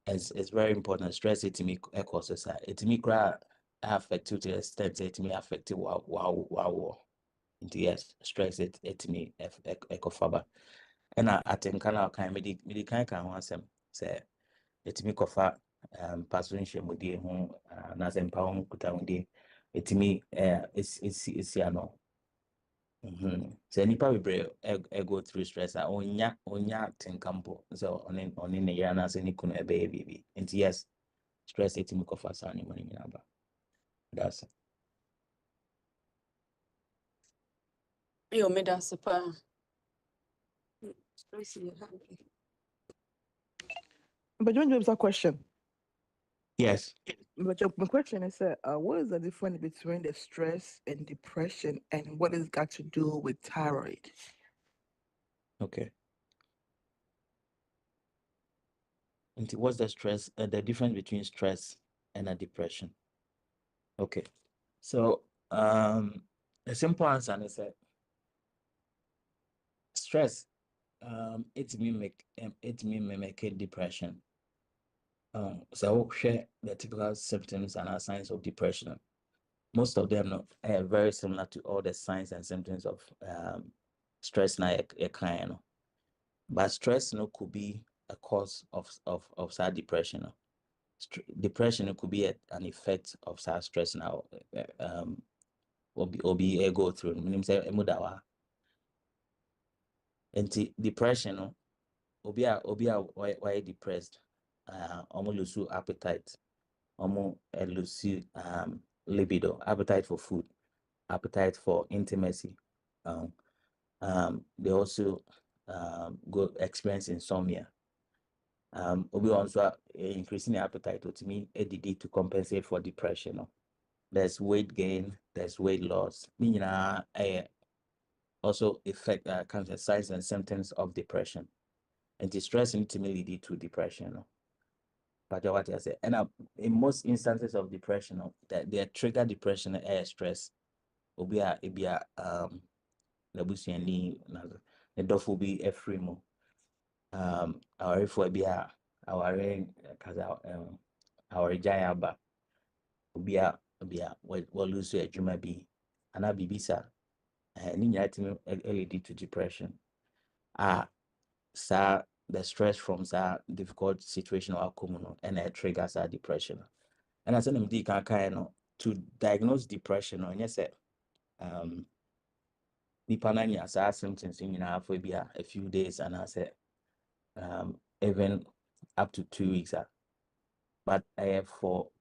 It's very important. Stress it may causes it may affect to the extent it may affect wow. Yes, stress it may echo faba. And I think kind of medi kind one say it me kofa passion with the home na se mpa hom kuta with the it me it's no so nipa bebre go through stress onya tinkampo so on ne ya na se ni kunu ebe bibi and yes stress it me kofa sa ni money number that's it.
yo me that's pa stress is happy.
But you want to a question?
Yes.
But my question is, what is the difference between the stress and depression, and what it's got to do with thyroid?
Okay. And what's the difference between stress and a depression? Okay. So the simple answer is that stress it mimic depression. So share the typical symptoms and signs of depression. Most of them are very similar to all the signs and symptoms of stress na a kind. But stress could be a cause of sad depression. Depression could be an effect of sad stress now. Obi go through. Meaning say emudawa. And depression obi why depressed. Omo lose appetite. Omo lose libido, appetite for food, appetite for intimacy. They also go experience insomnia. Obi also increasing the appetite to me ADD to compensate for depression. There's weight gain, there's weight loss. Also affect cancer signs and symptoms of depression. And the stress ultimately lead to depression. But what I say, and in most instances of depression, that they trigger depression air stress. Obia ebia the busiani the dof will be a free mo. Our for bia our kaza our jayaba obia we lose a juma bi ana bibisa ni nyati lead to depression. Sa the stress from that difficult situation or common and it triggers our depression. And as an MD can to diagnose depression or yes nipa na nya saa symptoms nyinaa for a few days and I said even up to 2 weeks. But I have for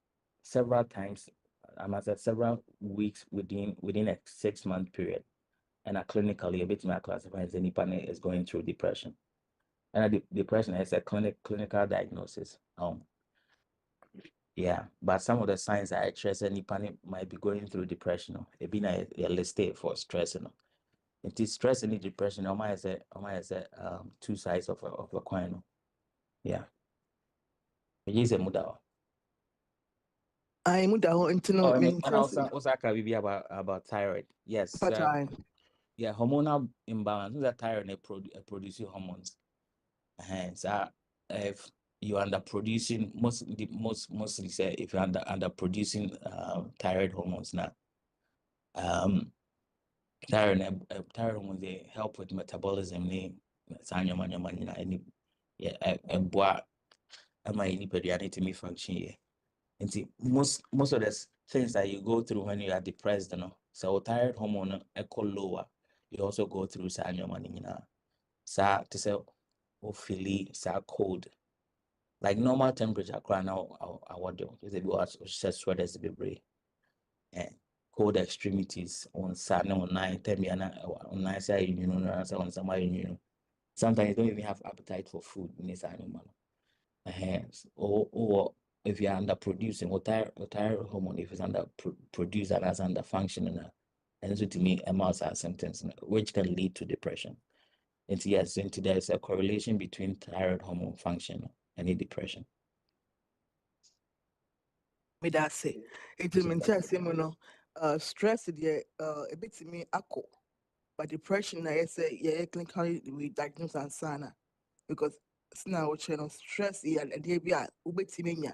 several times, I must say several weeks within a 6-month period. And clinically a bit more classified as any partner is going through depression. And depression is a clinical diagnosis. Yeah, but some of the signs I stress any panic might be going through depression. It be a listed for stress. It is stress and depression. I might say two sides of a coin. Yeah. It is a muda.
I muda ho intino
And also can be about thyroid. Yes. Yeah, hormonal imbalance. That thyroid produces hormones. Hence, if you're underproducing, mostly say if you're underproducing thyroid hormones now, thyroid hormones they help with metabolism. Any function. And see, most of the things that you go through when you are depressed, so thyroid hormone echo lower, you also go through sanyama. Sa to say feely sa cold. Like normal temperature cry now I want is it was sweaters be brave. And cold extremities on Saturday on 9 10 on 9 say on somebody sometimes you don't even have appetite for food in this animal. Or if you're underproducing or thyroid hormone, if it's under produced and as under functioning, and so to me, amounts are symptoms which can lead to depression. And yes, there is a correlation between thyroid hormone function and depression.
Me that say it means stress the a bit to me ako, but depression I say yeah clinically we diagnose and sana because now stress and they be a ubeti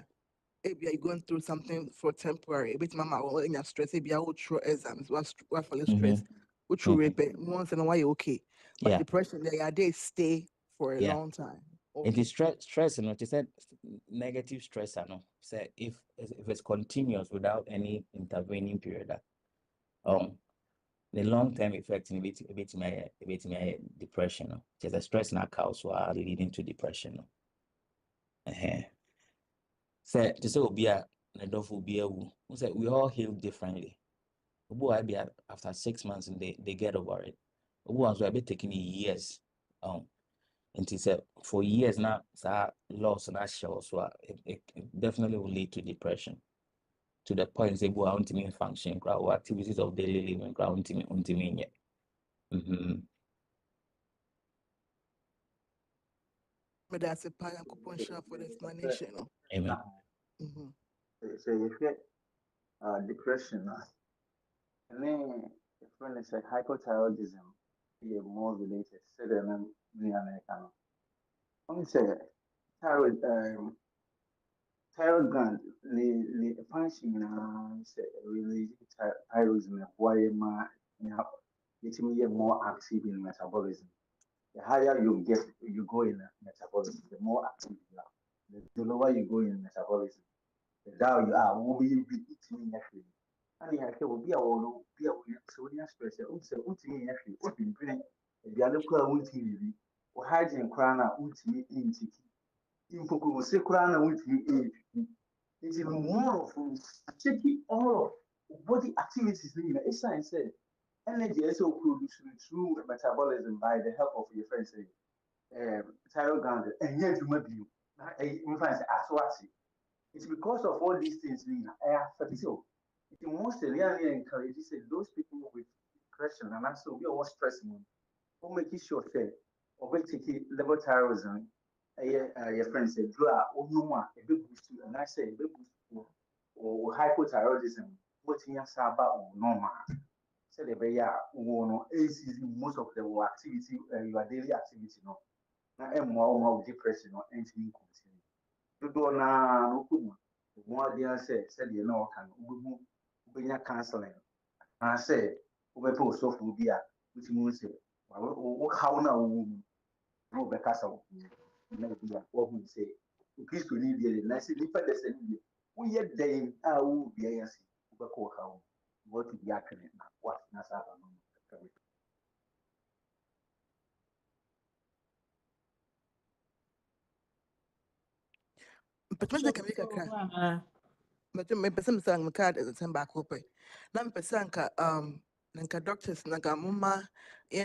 if you're going through something for temporary, a bit mama or in your stress, if you're through exams, what for the stress, which will repair once in a while okay. But depression they stay for a long time.
Okay. It is stress, you said negative stress, say if it's continuous without any intervening period, the long-term effect in a bit my depression, just a stress not cause are leading to depression. Say to say be a will be a say we all heal differently. After 6 months and they get over it. Ones will be taking years. And he said for years now, loss and show so it definitely will lead to depression. To the point they go out to function, crowd activities of daily living, ground to me.
But that's a part of for the explanation.
Amen.
So if you get depression, I mean, if when it's a hypothyroidism, more related. Said them me and I can. Only say thyroid thyroid gland the function say really thyroid in why ma it may more active in metabolism. The higher you go in metabolism, the more active you are. The lower you go in metabolism, the down you are. Will be eating actually. And I can be a will be a so stress. Also, eating actually. What in brain? The other car won't be. Or hygiene crana won't be in tiki. In Poco will say crana won't be. It's even more of checking all of body activities. It's science said energy is also produced through metabolism by the help of your friends. Thyroid gland, and yet you may be. In fact, as what it's because of all these things. I affect you. It mostly really encourages those people with depression and also we are stressing. Or making sure say, or we take level terrorism. Your friends say, draw or no one, a big boost, and I say, a big boost or hypothyroidism, what in your saba or normal. Say the way, most of the activity, your daily activity, no. Na more depression or anything continue. Dodo na no kuma. More dear said you know can ubu counseling. I say ube po so phobia which means say how na no be kasa na bia what we say. Kristo ni dia na say nipa de say ni. Wo ye den a wo bia yasi ube ko how what be akene na what na sa ba no.
But when they can make a car, but me person saying my card is send back open. Now person ka nanka doctors nanka mama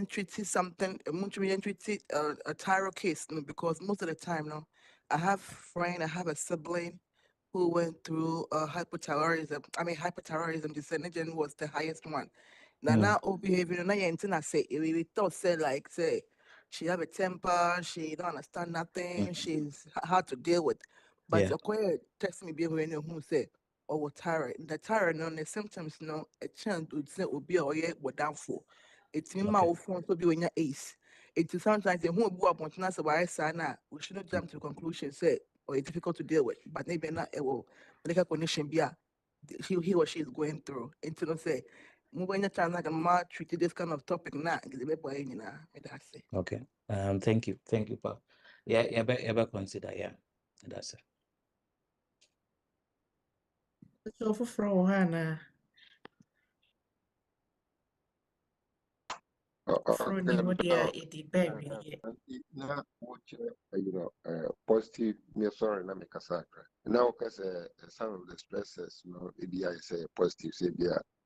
treat something much treat a thyroid case no, because most of the time no, I have friend, I have a sibling who went through hypothyroidism. I mean hypothyroidism. The Senegen was the highest one. Now behavior na yentin I say we thought say like say she have a temper, she don't understand nothing, she's hard to deal with. But
Yeah.
acquire text me be when who say or thyroid. The thyroid no the symptoms no a chance would say will be or yeah what down for. It's me my phone to be when your ace. It is sometimes who go up on why sana we shouldn't jump to the conclusion say or it's difficult to deal with, but maybe not a medical condition be he or she is going through. Until no say when you time like a ma treated this kind of topic now, that's it.
Okay. Thank you. Thank you, Pa. Yeah, ever consider, yeah. That's it.
So for Hannah, from the Modia, it baby.
Now, positive, me sorry, na make a sacra. Now, because some of the stresses, maybe I say positive, say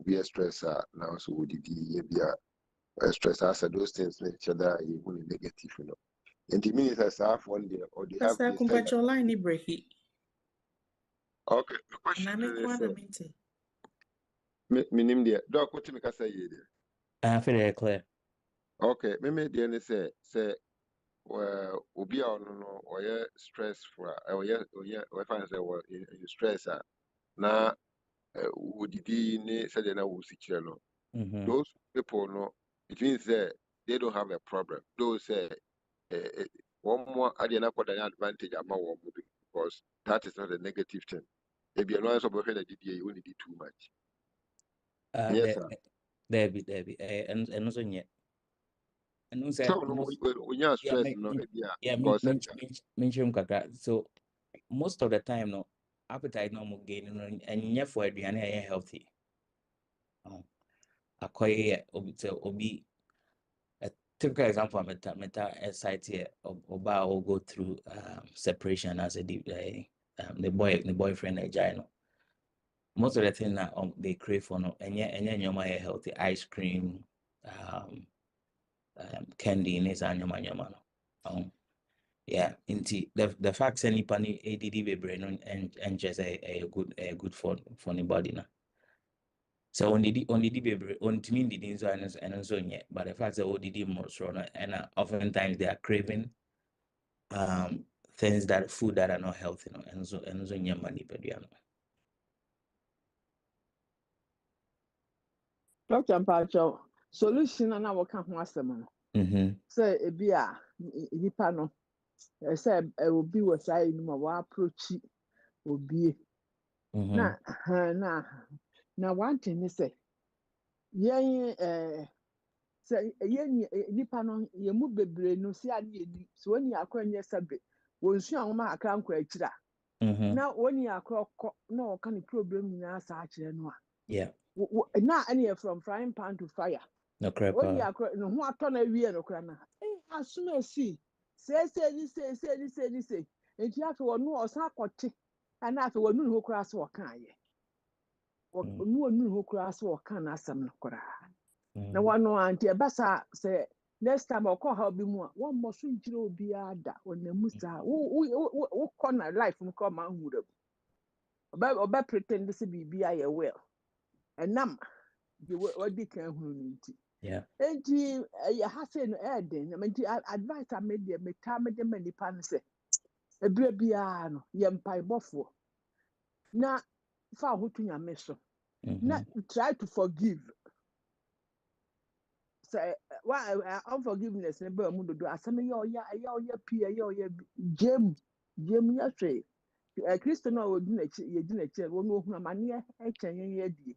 be a stressor, now so would it be a stressor, those things make other you negative, And the ministers have one day, or they have
That's a compatible line break it.
Okay, the question is, minim there, Doc, what you make us say there?
I feel clear.
Okay, maybe the end say, obi a ɔno no ɔyɛ stressful a ɔyɛ fan sɛ wɔ stress a na wodidi ne sɛdeɛ na wɔsi kyerɛ no those people no it means that they don't have a problem those say wɔn mo adeɛ na akɔda ne advantage ama wɔn mo because that is not a negative thing ebi ɛno nso ɔbɛhwɛ na didi yɛ wɔn didi too much yes sir
Debbie and also yet. And also
when you are stressed no
mention kaka. So most of the time no appetite no more gain and yet for aduane healthy. Akoye obi a typical example meta site here oba will go through separation as the boyfriend agile. Most of the things that they crave for no and yet healthy ice cream candy in his anyama no. Yeah, indeed. The fact any pani ADD brain and just a good for anybody now. So only the baby on to mean the designers and so yet, but the fact that ODD most run and oftentimes they are craving things that food that are not healthy, and so your money per
Dr. Mpacho, solution and our camp master man.
Say ebi a nipa no say obi was say no wa approach obi na na one thing is say yen say yen nipa no ye mu bebre no si ade edi so oni akwanye sabe wonsu anwoma akra nkwa akira na oni akra na o kan problem na sa akire no a
yeah
na any from frying pan to fire
no crap
oni akra no ho ato na wie no kra na asuma si say enti afi wonu osan akote ana afi wonu ho kra so kan ye wonu ho kra so kan na asam no kra na wano anti ebasa say next time okọ ha obi mu a won mo so njire obi ada onamu sa wo corner life mu ko ma hura oba pretend say bibi aye well enam the odi kan hunu nti
yeah
enti ya ha say no eden na menti advice I made the meta me de manipa no say ebere bia no ye mpai bofo na fa hotu nyame so na try to forgive. Say why unforgiveness ne ba mu dodo asem ye oya pia ye oya jem ya hwe Kristo na odi na chi ye di na chi wo no hu amane e kyen ye die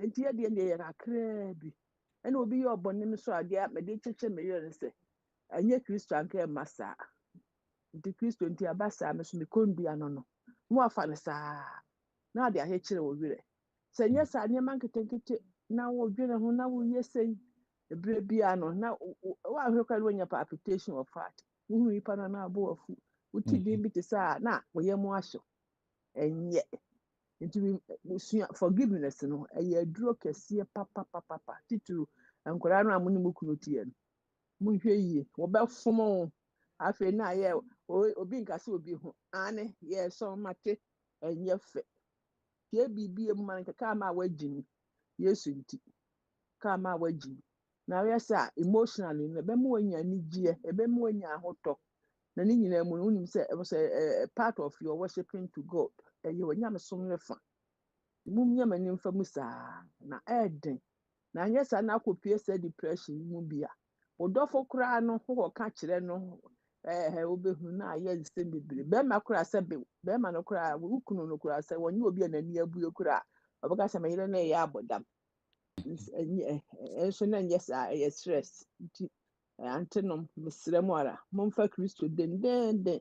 enti ye die ne ye kakra bi ena obi ye obone me so ade me de cheche me ye se anye Kristo anka masa nti Kristo nti abasa me so me kondu ano no mu afa ne sa na ade ahe kire wo wire se nye sa nye man ketenkete na wo dwene ho na wo yesen ebere bia no na wa hwe kwa wonya palpitation of heart wo hu ipa na abo afu uti din bi te sa na wo ye mu ahyo enye nti forgiveness no eye aduro kese papa tituru ankora no amuni mukunu tie no mu hwe yie wo be fomo afi na ye obi nkase obi ho ane ye so mate enye fe tie bibie mu man ka ma wagini yesu nti ka ma wagini na yesa emotionally na be mu anya nigie ebe mu anya ahoto na ni nyina mu unim say it was a part of your worshiping to God you wanya me so refa mu nyama ni mfa mu saa na eden na yesa na akopie say depression mu bia odofo kra no ho ka kire no obehu na aye nsem bibire be ma kra se be ma no kra ukunu no kra se wonye obi anani abuo kra obaka se mayire na ya abodam so na yesa stress nti antenom mesremu ara momfa Kristo den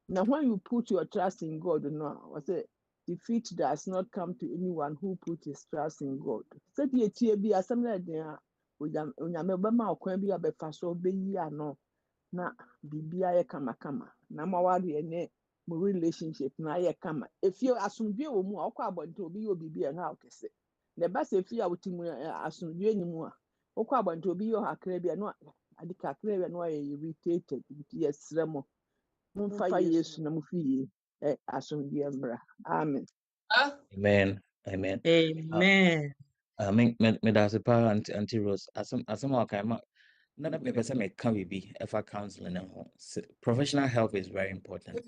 na when you put your trust in God no I say defeat does not come to anyone who put his trust in God said ye tie bi asem na den onyame ba ma okwan bi abefa so beyi ano na bibia ye kama na mawade ne mo relationship na ye kama efie asomdwe wo mu akwa abonto obi yo bibia na okese na ba se efie awutimu asomdwe ni mu a okwa abonto obi yo hakra bia no adika akra bia no ye irritated yesremo mumfa Yesu na mufiye asomdwe mbra amen
amen
Amen.
me da se pa anti Rose asem okay ma na me pese me can we be if I counseling and home professional help is very important.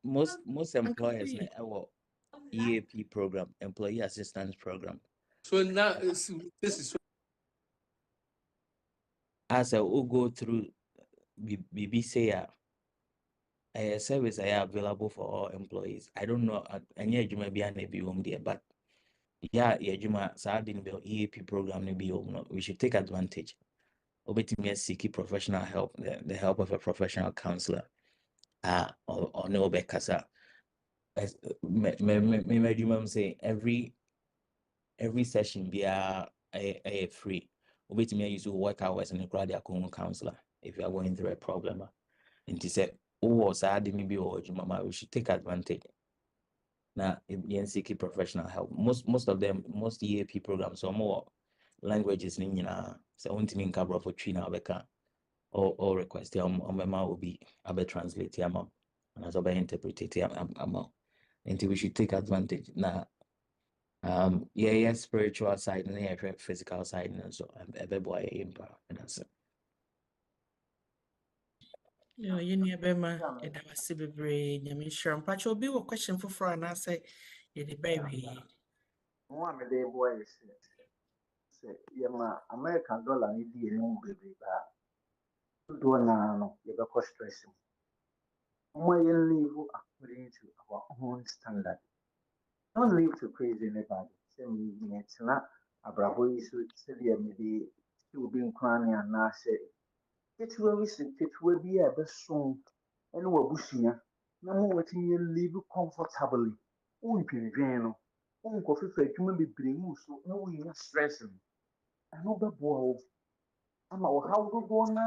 Most employers na our EAP program, employee assistance program.
So now this is
As I will go through BBC a service I are available for all employees. I don't know any juma be an there, but yeah, juma Saturday EAP program we should take advantage. Obetimi seek professional help, the help of a professional counselor. Or no bekasa. Me say every session be a free. Obetimi use work hours and crowd their counselor if you are going through a problem. And he said, oh, sad maybe or mama, we should take advantage. Now, seek professional help. Most of them, most EAP programs or more languages in so I want to mean cover for China beka or request mama will be abe translate and as abe interpret until we should take advantage. Now spiritual side and physical side and so boy impact and that's it.
Yeni abema edawasi bebre nyame shira mpacho obi wo question for and I say the baby.
One of the boys said, Yama, American dollar need the new baby. Do no, you got stressing. Why you live according to our own standard? Don't live to praise anybody. Same me, it's not a bravo issue. Said, yeah, maybe she will be in cranny and now say, it will be a best song and what bushia. No more what you live comfortably. Won't be no. Won't coffee for a human be bring so no we are stressing. I know the boy. I'm our how go na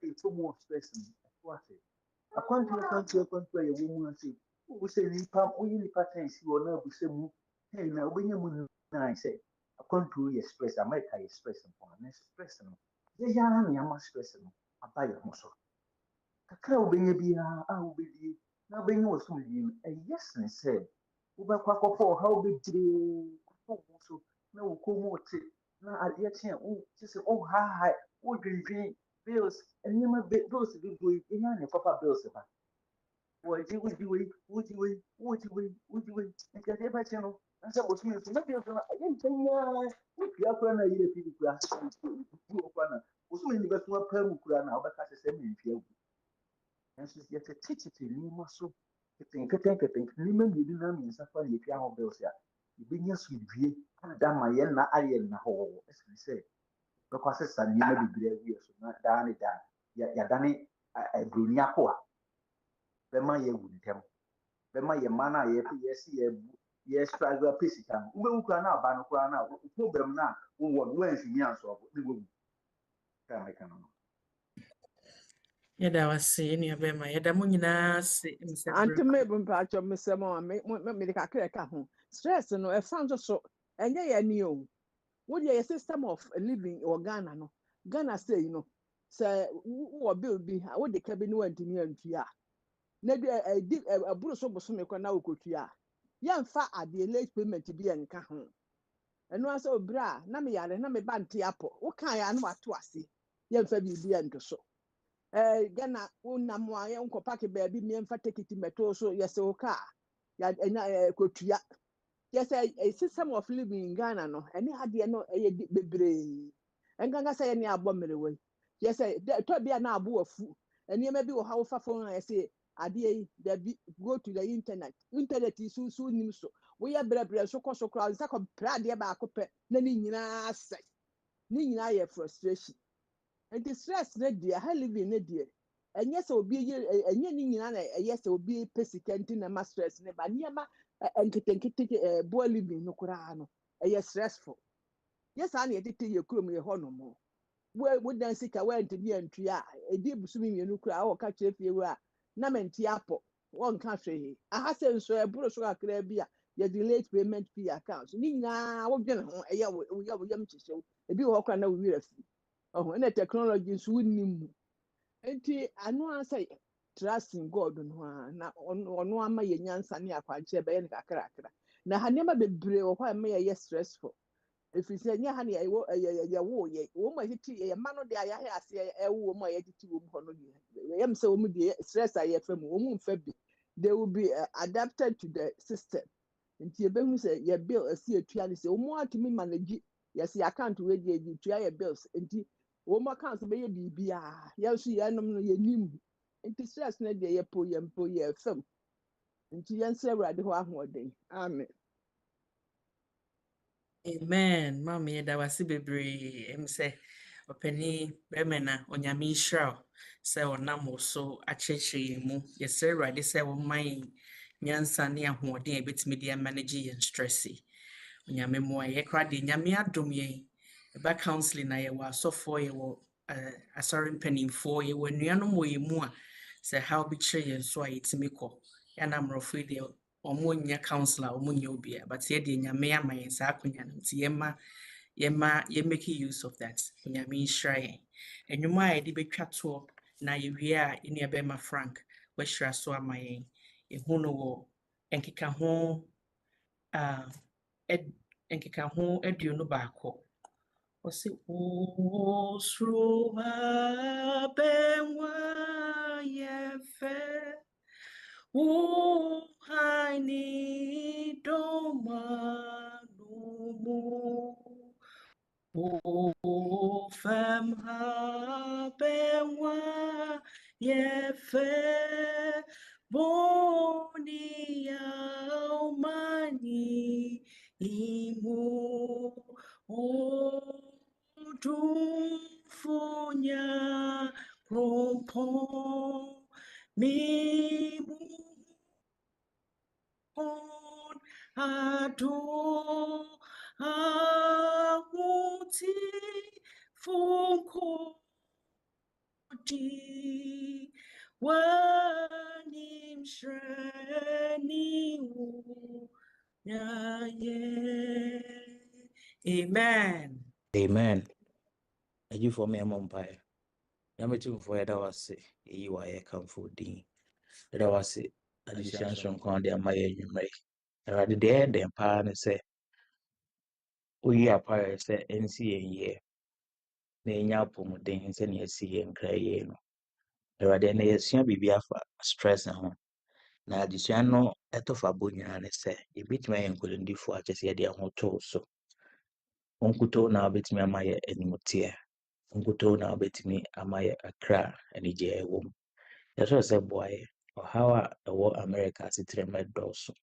it's more stressing. What it? A country, a woman say, who say, Nipa, we nipa things you are now, we say, hey, now when you I say, a country express, America express upon an express. The young Yama stress, I buy a muscle. The cow being be I will be now being also you, a yes, and said, Uber quack for how big so no come out. Now I yet here, oh, just oh, hi, oh, green bills, and you might be bills to be going in your papa bills. Would you and get every channel? And so was me to make it. I didn't think, we are going to eat a grass. Was when you got to a permucran, I'll back as a semi field. And she's yet a teacher to Lima so. I think, Lima, you didn't mean something if you are bills here. You bring your sweet view, and damn my yen, I am the whole, as we say. Because it's a new baby, so not down it down. Ya done it a bruniacoa. The man you would tell. Bema ye mana ye ye struggle physical. We can now ban now. Problem now. We want when she means of the woman. Can I can
Yɛda wase nua bɛma yɛda mo nyinaa ase Mr.
Anti
Brooke.
me mpacho mesemo me de kakra ka ho. Stress no e fan so enye ye ni o. Wo de system of living or Ghana no. Ghana say you know say wo bill bi wo de ka bi no antimi antua. Na de aburo so boso me kwa na okotua. Ye mfa ade late payment bi enka ho. Eno asa obra na me yare na me bante apo. Wo kan ya no ato ase. Ye mfa bi bi ento so. Ghana unamwa ya unko pake baby me mfa tikiti meto so yese oka ya kotua yese a system of living in Ghana no eni hade no bebre enganga say ni abomerewe yese to bia na abo afu eni ma bi wo ha wo fa phone yese ade da go to the internet so nim so we ya brebre so koso kra nsa ko prade ba akopɛ na ni nyina asɛ ni nyina ye frustration. And the stress na dia how living na dia enye se obi enye ni nyina na enye se obi pesikenti na ma stress ne ba niema enkete boy living no kura no enye stressful. Yes an ye tete ye kurom ye ho no mo we dan sika we ntimi antua edi busumi mienu kura wo ka kire fie wa na menti apo won ka hwe aha se nso e buru so akra bi a ye delay payment fee account ni nyina wo dwen ho enye wo yam chichew ebi wo kra na wo wi rafi. Oh, and the technology is winning. Enti anu answer trust in God no na ono ama ye nyansa ne akwanche be ye kakra kakra. Na hanema bebre wo kwa me ye stressful. If you say nya ha ne ye wo mo hiti ye ma no de aya ha ase e wo mo ye titi wo mo no de. Yem say wo mo de stress aye fam wo mo mfa bi. They will be adapted to the system. Enti ebehu say ye bill asi etua ne say wo mo atimi manage yes your account we dey tua your bills enti wo mo account be ye bibia ye so ye nom no ye nim enti stress na dey ye po ye fam enti ye nse awrade ho ahoden amen.
Amen. Mama yɛda wase bebree sɛ ɔpani bɛma na onyame nhyira wo sɛ ɔnam wo so akyerɛkyerɛ yɛn mu yɛsrɛ Awurade sɛ wɔma yɛn nyansa ne ahoɔden a yɛbɛtumi de amanage yɛn stress yi. Onyame mmoa yɛn. Yɛkora de nyame adom yɛn ɛba counseling na yɛwɔ asɔfoɔ yɛwɔ asɔre mpanimfoɔ yɛwɔ anuanom wɔ yɛn mu a sɛ haw bi kyerɛ yɛn so a yɛtumi kɔ yɛna mmorɔfo yi deɛ ɔmo nya counselor ɔmo nya obia but yɛde nyame ama yɛn saa akonya no nti yɛma make use of that. Onyame nhyira yɛn. Nnwom a yɛde bɛtwa toɔ na yɛwie a yɛnua bɛma Frank wahyira so ama yɛn. Yɛhu no wɔ nkekaho aduonu baako. Ɔse osro abenwa yefe. Oh, I need O fem habewa ye fe bonia mani imu o dumfunya propon mi on adore amuti funkodi wanim shreni yaye. Amen.
Amen. And you for me, Empire. Yamitu for it, I was say, you are a comfort dean. That I was say, addition from Conde and my enumerate. I rather there than partner say, we are pirates at NCA year. Nay, yapum dings and ye see and cry. I rather nay, assume be stress and home. Na addition no etofa bunya ne say, a bit my uncle and differ just yet their hotel so. Uncle na bit me my animatia. Uncle na bit me amaya a cra and a jay womb. That's what I said, boy. Or how a war America sitting med dorsum.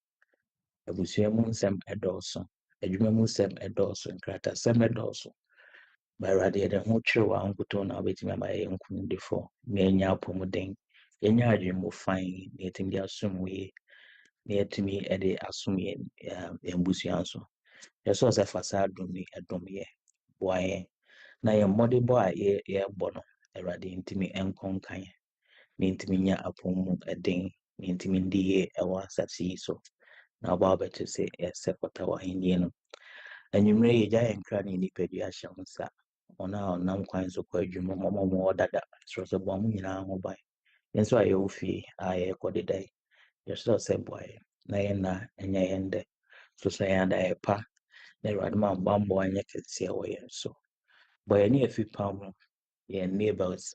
A museum sem a dorsum. A jumamu sem a dorsum, crata sem a dorsum. By radia the whole true uncle na bit me my uncle before. Me and ya pomoding. Yenya dream will find neating the assume we near to me at the assume embusianso. That's what I facade do me a dummy. Boy, na your muddy boy, ye bono. A radi intimi enconcan. Mintimi nya apomu edin. Mintimi ndiye ewa sasi so. Na ọba to say sekọta wahenie no anwumre ye gya enkra ne nipa bi ahyɛ ho sa ona onam kwan so kwa adwuma mɔmɔ dada so so bɔ mo nyinaa ho ban nso ayɛ ofie ayɛ kɔdedai yɛsɛ sɛ boy na yɛ na enya yɛnde so so yɛ da yɛ pa na awurade ma mbambɔ anyɛ kɛseɛ wɔ yɛn so boy ne afi pam yɛn neighbors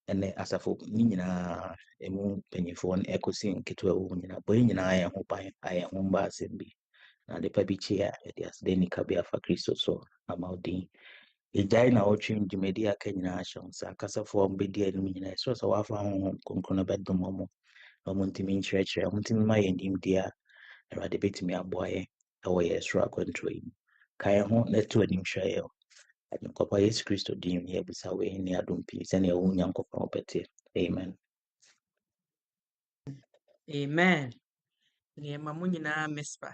ɛne asafo ne nyinaa emu mpanyinfoɔ no ɛkɔsi nketewa wɔ mu nyinaa boy nyinaa ayɛ ho ban ayɛ ho mba asɛm bi na de pa bi chia de asde ni kabia fa Kristo so amaudin ejai na otwim dwumadi aka nyina ahyɛ nsa kasafo mbedi anim nyina so so wafa ho konkro bedom mo mo ntimi nkyerɛkyerɛ mo ntimi ma yɛ nimdia awade betimi aboaye ɛwɔ yɛ soro akwantuo yi kae ho na to anim hwɛɛ nkɔpa Yesu Kristo din ne abisa we ne adom pii sɛnea wo nyankopɔn opɛte amen.
Amen. Nneɛma mo nyinaa mespa.